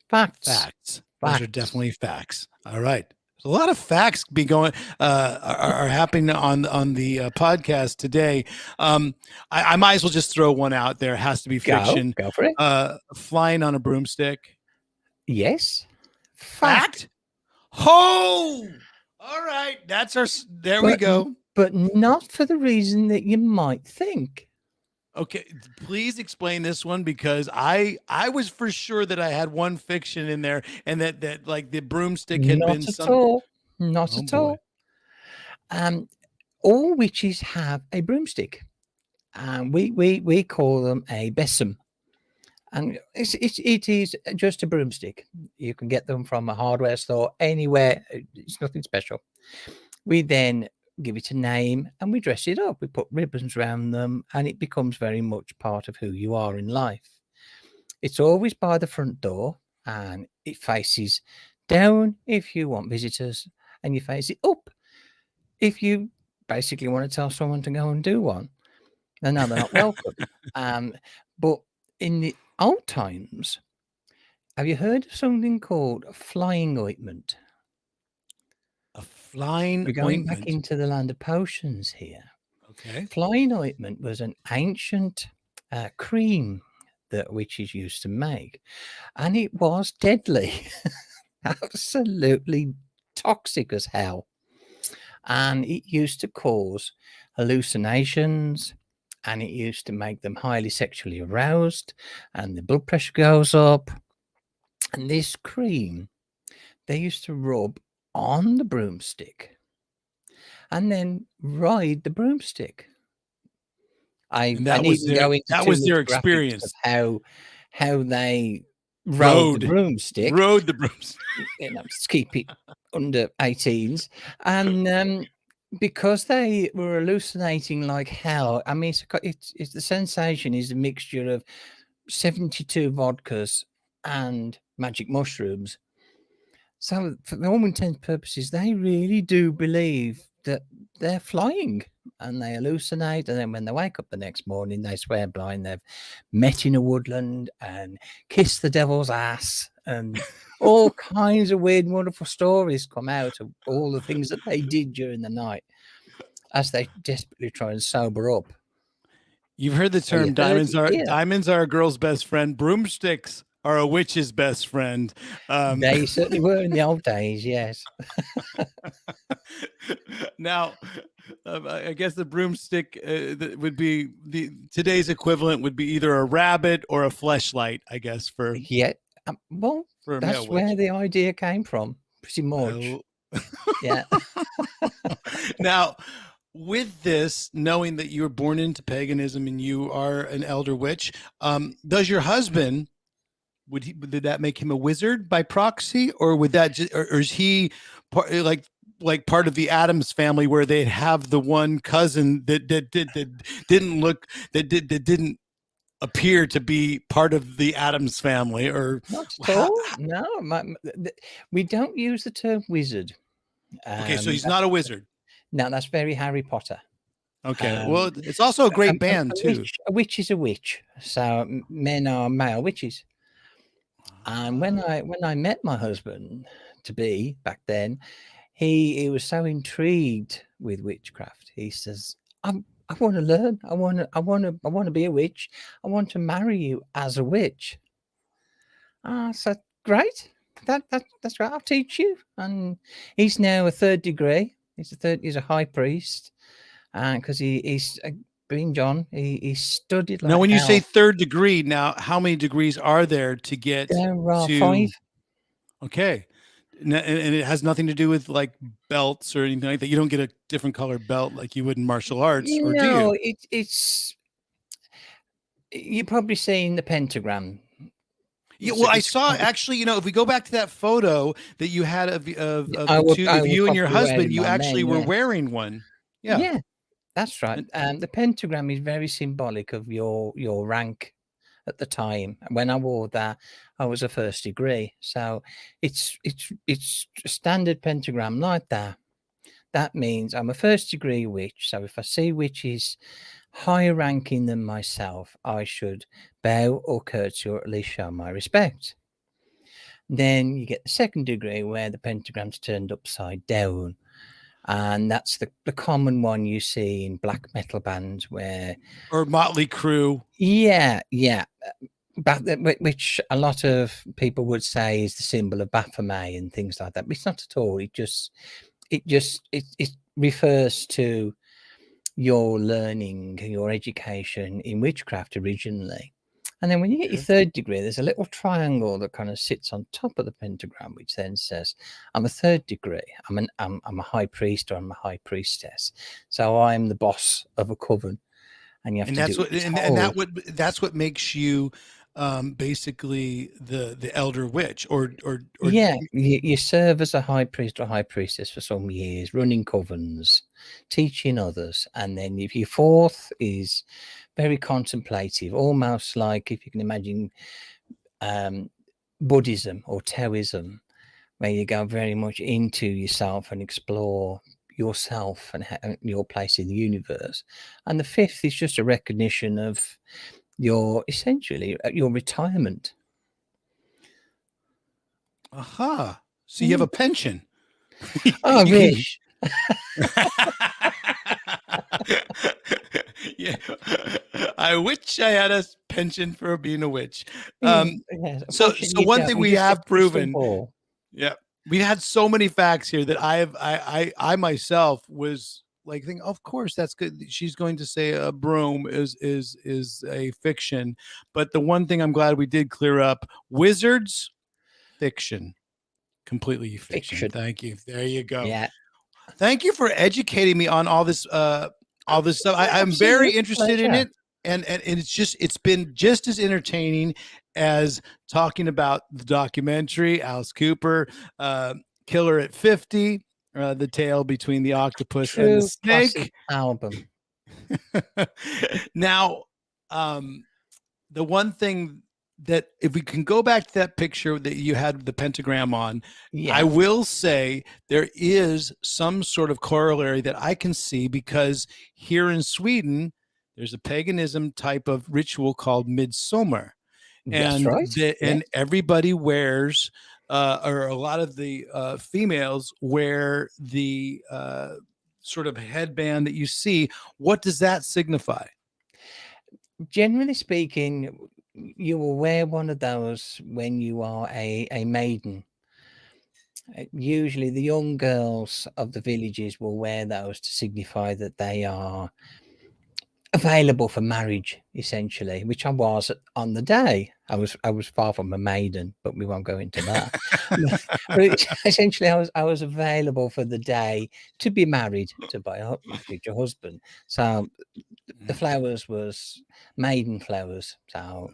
Facts. Those are definitely facts. All right. A lot of facts are happening on the podcast today. I might as well just throw one out there. It has to be fiction. Go for it. Flying on a broomstick. Yes. Fact. Oh, all right. We go. But not for the reason that you might think. Okay, please explain this one, because I was for sure that I had one fiction in there, and that like the broomstick had Not been at something. all. Not at all. All witches have a broomstick, and we call them a besom, and it is just a broomstick. You can get them from a hardware store anywhere. It's nothing special. We then give it a name and we dress it up. We put ribbons around them, and it becomes very much part of who you are in life. It's always by the front door, and it faces down if you want visitors, and you face it up if you basically want to tell someone to go and do one. No, they're not welcome. But in the old times, have you heard of something called flying ointment? A flying We're going ointment. back into the land of potions here. Okay. Flying ointment was an ancient cream that witches used to make, and it was deadly. Absolutely toxic as hell. And it used to cause hallucinations, and it used to make them highly sexually aroused, and the blood pressure goes up. And this cream, they used to rub on the broomstick and then ride the broomstick. That was their experience of how they rode the broomstick. Let's keep it under 18s. And because they were hallucinating like hell. I mean, it's the sensation is a mixture of 72 vodkas and magic mushrooms. So for all intents and purposes, they really do believe that they're flying, and they hallucinate. And then when they wake up the next morning, they swear blind they've met in a woodland and kissed the devil's ass, and all kinds of weird, wonderful stories come out of all the things that they did during the night as they desperately try and sober up. You've heard the term diamonds are a girl's best friend. Broomsticks are a witch's best friend. They certainly were in the old days, yes. Now, I guess the broomstick would be today's equivalent would be either a rabbit or a fleshlight, I guess. That's where the idea came from, pretty much. Yeah. Now, with this, knowing that you were born into paganism and you are an elder witch, does your husband did that make him a wizard by proxy, or would that just, or is he like part of the Addams family where they'd have the one cousin that didn't appear to be part of the Addams family, or Not at all. No, we don't use the term wizard. Okay, so he's not a wizard. No, that's very Harry Potter. Okay, well, it's also a great band too. A witch is a witch, so men are male witches. And when I met my husband to be back then, he was so intrigued with witchcraft. He says, I want to learn. I want to be a witch. I want to marry you as a witch. I said, great. That's right. I'll teach you. And he's now a 3rd degree. He's a high priest. And because he's being John, he studied. Now, when you say 3rd degree, now how many degrees are there to get there are to 5? Okay. And it has nothing to do with like belts or anything like that. You don't get a different color belt like you would in martial arts, or No, do you? it's you're probably seeing the pentagram. Yeah, well, I saw actually, if we go back to that photo that you had of you and your husband, you actually were wearing one. Yeah, that's right. The pentagram is very symbolic of your rank at the time. When I wore that, I was a 1st degree. So it's a standard pentagram like that. That means I'm a 1st degree witch. So if I see witches higher ranking than myself, I should bow or curtsy or at least show my respect. Then you get the 2nd degree where the pentagram's turned upside down. And that's the common one you see in black metal bands or Motley Crue. Yeah. But which a lot of people would say is the symbol of Baphomet and things like that. But it's not at all. It refers to your learning, your education in witchcraft originally. And then when you get your 3rd degree, there's a little triangle that kind of sits on top of the pentagram, which then says, I'm a 3rd degree. I'm a high priest, or I'm a high priestess. So I'm the boss of a coven. And you have that's what makes you basically the elder witch, or you serve as a high priest or high priestess for some years, running covens, teaching others. And then if your 4th is very contemplative, almost like, if you can imagine, Buddhism or Taoism, where you go very much into yourself and explore yourself and your place in the universe. And the 5th is just a recognition of your retirement. Aha. So you have a pension. I wish. Yeah, I wish I had a pension for being a witch. So one thing we have proven, we had so many facts here that I myself was like thinking, of course that's good. She's going to say a broom is a fiction, but the one thing I'm glad we did clear up: wizards, fiction, completely fiction. Thank you. There you go. Yeah. Thank you for educating me on all this stuff. I'm very interested in it, and it's been just as entertaining as talking about the documentary, Alice Cooper, Killer at 50, the tale between the octopus and the snake album. Now, the one thing that, if we can go back to that picture that you had the pentagram on, I will say there is some sort of corollary that I can see, because here in Sweden, there's a paganism type of ritual called midsummer. And, and everybody wears, or a lot of the females wear the sort of headband that you see. What does that signify? Generally speaking, you will wear one of those when you are a maiden. Usually the young girls of the villages will wear those to signify that they are available for marriage, essentially, which I was on the day. I was far from a maiden, but we won't go into that. But essentially, I was available for the day to be married to my future husband. So the flowers was maiden flowers. So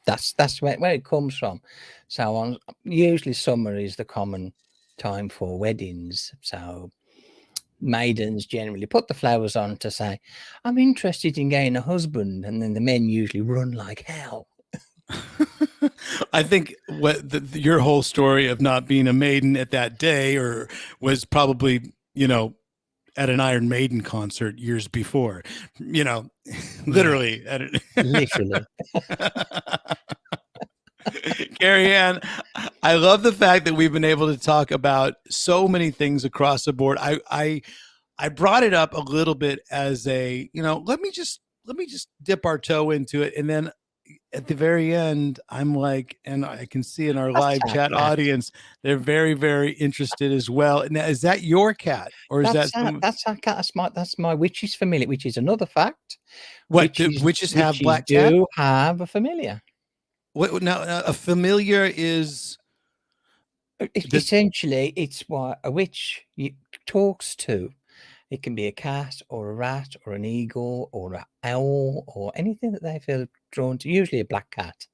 That's where it comes from. So usually summer is the common time for weddings. So maidens generally put the flowers on to say, I'm interested in getting a husband. And then the men usually run like hell. I think your whole story of not being a maiden at that day was probably, at an Iron Maiden concert years before, literally. Literally. CARRIE-ANNE, I love the fact that we've been able to talk about so many things across the board. I brought it up a little bit as a, let me just dip our toe into it. And then at the very end, I'm like, and I can see in our live chat audience, they're very, very interested as well. Now, is that your cat, or is that's our cat? That's my witch's familiar, which is another fact. What witches have black cat? Do have a familiar. What now? A familiar is essentially it's what a witch talks to. It can be a cat or a rat or an eagle or an owl or anything that they feel drawn to. Usually a black cat.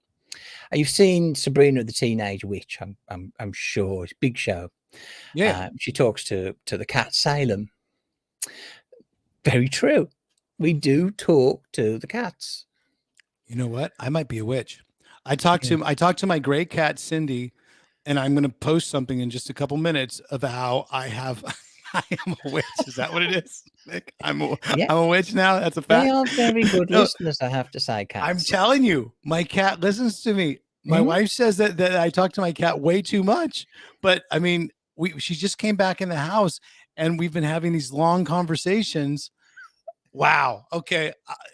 You've seen Sabrina the Teenage Witch. I'm sure it's a big show. Yeah, she talks to the cat Salem. Very true. We do talk to the cats. You know what? I might be a witch. I talked to my gray cat Cindy, and I'm going to post something in just a couple minutes of how I am a witch. Is that what it is? Nick? I'm a witch now. That's a fact. They are very good listeners, I have to say, cats. I'm telling you, my cat listens to me. My wife says that I talk to my cat way too much, but I mean, she just came back in the house, and we've been having these long conversations. Wow. Okay.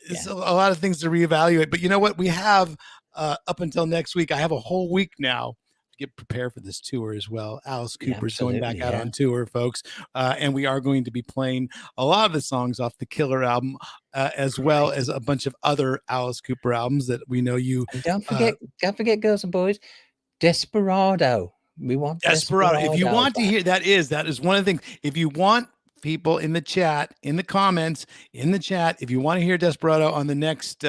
It's a lot of things to reevaluate, but you know what? We have up until next week. I have a whole week now to get prepared for this tour as well. Alice Cooper's going back out on tour, folks. And we are going to be playing a lot of the songs off the Killer album, as well as a bunch of other Alice Cooper albums that we know you. And don't forget, girls and boys, Desperado. We want Desperado. If you want to hear that is one of the things. If you want people in the chat, in the comments, in the chat, if you want to hear Desperado on the next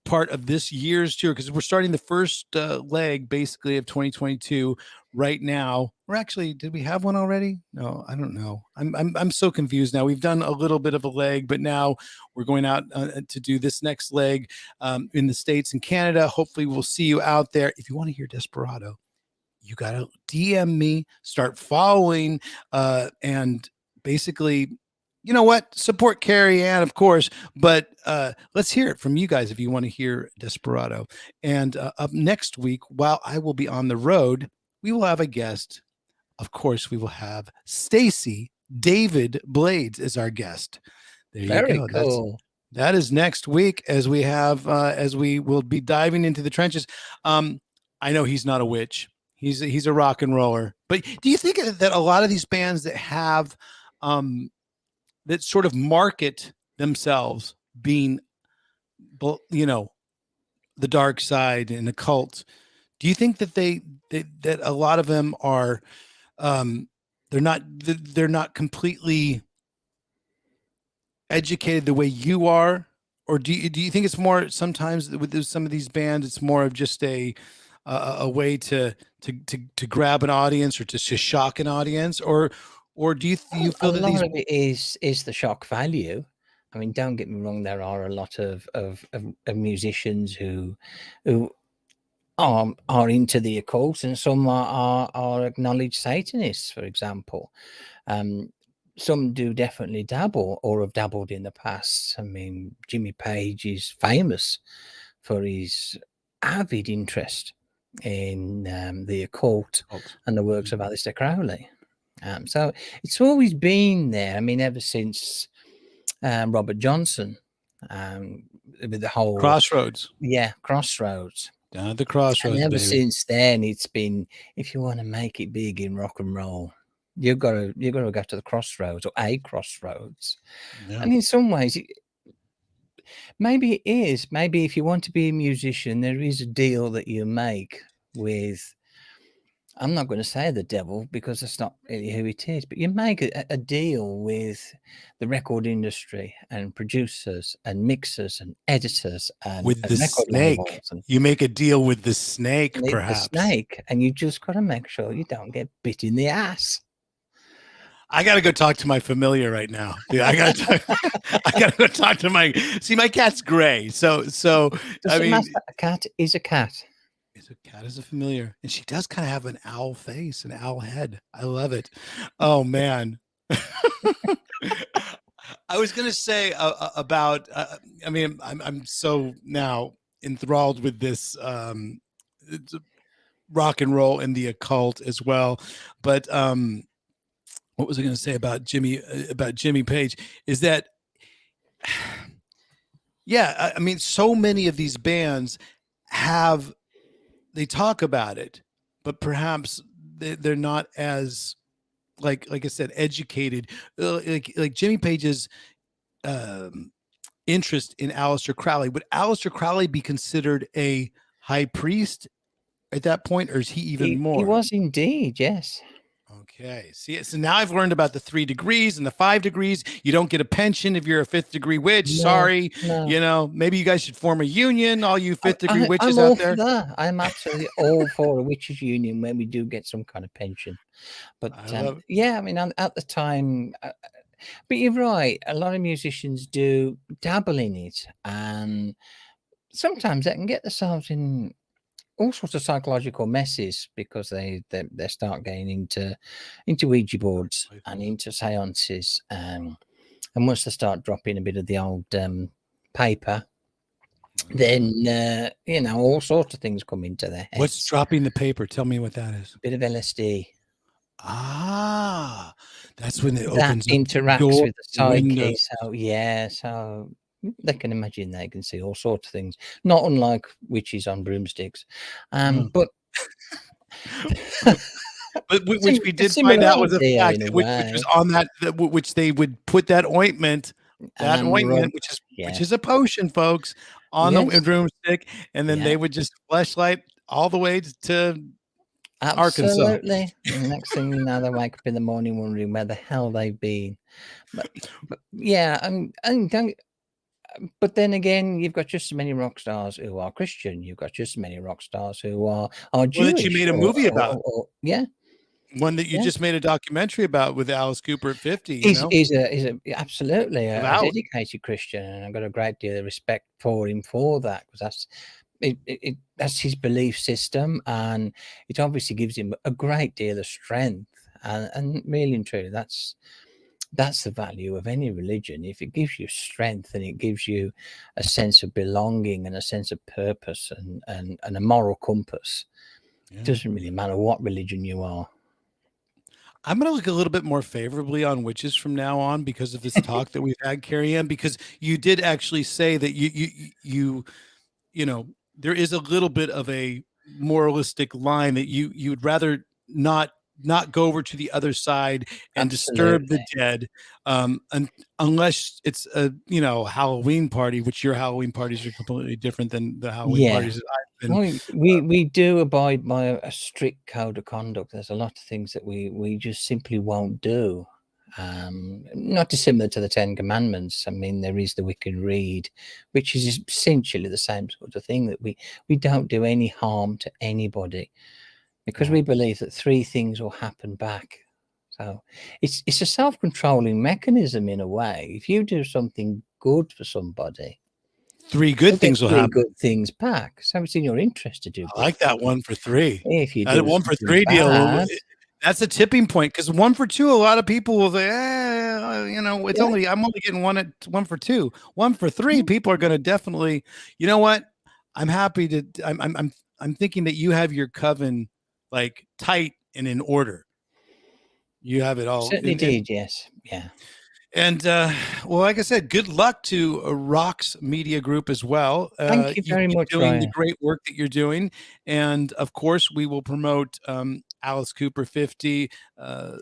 part of this year's tour, because we're starting the first leg basically of 2022 right now. We're actually, did we have one already? No, I don't know. I'm so confused now. We've done a little bit of a leg, but now we're going out to do this next leg in the States and Canada. Hopefully we'll see you out there. If you want to hear Desperado, you got to DM me, start following, and basically, you know what? Support CARRIE-ANNE, of course, but let's hear it from you guys if you want to hear Desperado. And up next week, while I will be on the road, we will have a guest. Of course, we will have Stacy David Blades as our guest. There you Very go. cool. That is next week as we have as we will be diving into the trenches. I know he's not a witch. He's a rock and roller. But do you think that a lot of these bands that have that sort of market themselves being, the dark side and occult, do you think that that a lot of them are they're not completely educated the way you are? Or do you think it's more sometimes with some of these bands, it's more of just a way to grab an audience or to shock an audience, or do you feel that a lot of it is the shock value? I mean, don't get me wrong. There are a lot of musicians who are into the occult, and some are acknowledged Satanists, for example. Some do definitely dabble or have dabbled in the past. I mean, Jimmy Page is famous for his avid interest in the occult and the works of Aleister Crowley. So it's always been there. I mean, ever since Robert Johnson, with the whole Crossroads. Yeah, Crossroads. Down at the Crossroads. And ever since then, it's been, if you want to make it big in rock and roll, you've got to go to the Crossroads or a Crossroads. Yeah. And in some ways, maybe it is. Maybe if you want to be a musician, there is a deal that you make with I'm not going to say the devil because that's not really who it is, but you make a deal with the record industry and producers and mixers and editors and With the record snake. labels and You make a deal with the snake, the perhaps. snake, and you just got to make sure you don't get bit in the ass. I got to go talk to my familiar right now. Dude, I got to go talk to my cat's gray. So I mean, a cat is a cat. A cat is a familiar, and she does kind of have an owl face, an owl head. I love it. Oh man. I was gonna say about. I mean, I'm so now enthralled with this rock and roll and the occult as well. But what was I gonna say about Jimmy Page? Is that yeah? I mean, so many of these bands have. They talk about it, but perhaps they're not as like I said, educated. Like Jimmy Page's interest in Aleister Crowley. Would Aleister Crowley be considered a high priest at that point, or is he even more? He was indeed, yes. Okay. See, so now I've learned about the 3 degrees and the 5 degrees. You don't get a pension if you're a 5th degree witch. No, Sorry. no. You know, maybe you guys should form a union, all you 5th degree witches I'm all out there. for that. I'm absolutely all for a witches union where we do get some kind of pension. But yeah, I mean, at the time, but you're right. A lot of musicians do dabble in it, and sometimes they can get themselves in all sorts of psychological messes because they start getting into Ouija boards and into seances, and once they start dropping a bit of the old paper, then you know, all sorts of things come into their heads. What's dropping the paper? Tell me what that is. A bit of LSD. Ah, that's when it That opens interacts with the psyche. windows. So yeah, so they can imagine they can see all sorts of things, not unlike witches on broomsticks. But which we did find out was a fact, which was on that, which they would put that ointment, which is a potion, folks, on the broomstick, and then they would just fleshlight all the way to Arkansas. Absolutely. And the next thing you know, they wake up in the morning wondering where the hell they've been. But yeah, but then again, you've got just as many rock stars who are Christian. You've got just as many rock stars who are Jewish. Well, that you made a movie about. Yeah. One that you just made a documentary about with Alice Cooper at 50. He's absolutely a dedicated Christian, and I've got a great deal of respect for him for that, because that's his belief system, and it obviously gives him a great deal of strength. And really and truly, that's the value of any religion. If it gives you strength and it gives you a sense of belonging and a sense of purpose and a moral compass, it doesn't really matter what religion you are. I'm going to look a little bit more favorably on witches from now on because of this talk that we've had, CARRIE-ANNE, because you did actually say that you know, there is a little bit of a moralistic line that you would rather not go over to the other side and disturb the dead, unless it's a Halloween party, which your Halloween parties are completely different than the Halloween parties that I've been. We do abide by a strict code of conduct. There's a lot of things that we just simply won't do. Not dissimilar to the 10 Commandments. I mean, there is the wicked reed, which is essentially the same sort of thing, that we don't do any harm to anybody, because we believe that 3 things will happen back. So it's a self-controlling mechanism in a way. If you do something good for somebody, 3 good things will happen. 3 good things back. So it's in your interest to do. I like that 1 for 3. If you do 1 for 3 deal, that's a tipping point, because 1 for 2, a lot of people will say, it's only, I'm only getting 1 for 2. 1 for 3, people are going to definitely, you know what? I'm happy to. I'm thinking that you have your coven like tight and in order. You have it all. Certainly did, yes. Yeah. And well, like I said, good luck to Rox Media Group as well. Thank you very much, doing Ryan. the great work that you're doing, and of course, we will promote Alice Cooper 50, the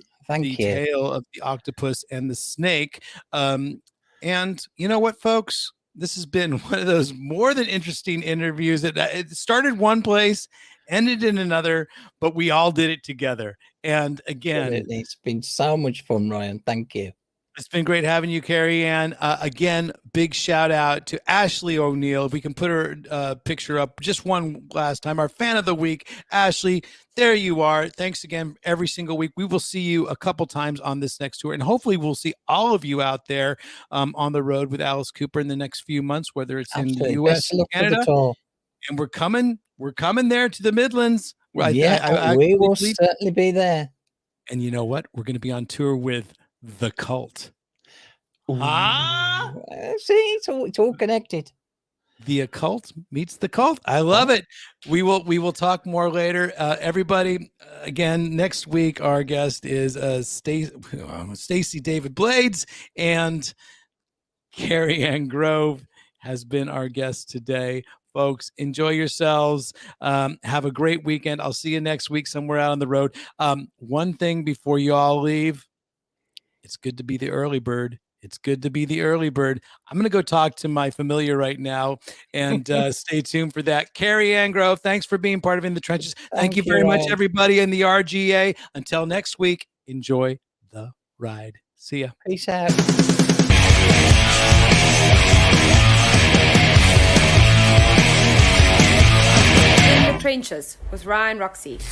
tale of the octopus and the snake. And you know what, folks? This has been one of those more than interesting interviews that it started one place ended in another, but we all did it together. And again, Absolutely. It's been so much fun, Ryan. Thank you. It's been great having you, CARRIE-ANNE. Again, big shout out to Ashley O'Neill. If we can put her picture up just one last time. Our fan of the week, Ashley. There you are. Thanks again every single week. We will see you a couple times on this next tour, and hopefully we'll see all of you out there on the road with Alice Cooper in the next few months, whether it's Absolutely. in the U.S. and Canada. And we're coming there to the Midlands. We will certainly be there. And you know what? We're going to be on tour with The Cult. See, it's all connected. The occult meets the cult. I love it. We will talk more later. Everybody, again, next week our guest is Stacey David Blades, and CARRIE-ANNE Grove has been our guest today. Folks, enjoy yourselves. Have a great weekend. I'll see you next week somewhere out on the road. One thing before you all leave. It's good to be the early bird. It's good to be the early bird. I'm going to go talk to my familiar right now, and stay tuned for that. CARRIE-ANNE Grove, thanks for being part of In the Trenches. Thank you very much, everybody in the RGA. Until next week, enjoy the ride. See ya. Peace out. In the Trenches with Ryan Roxie.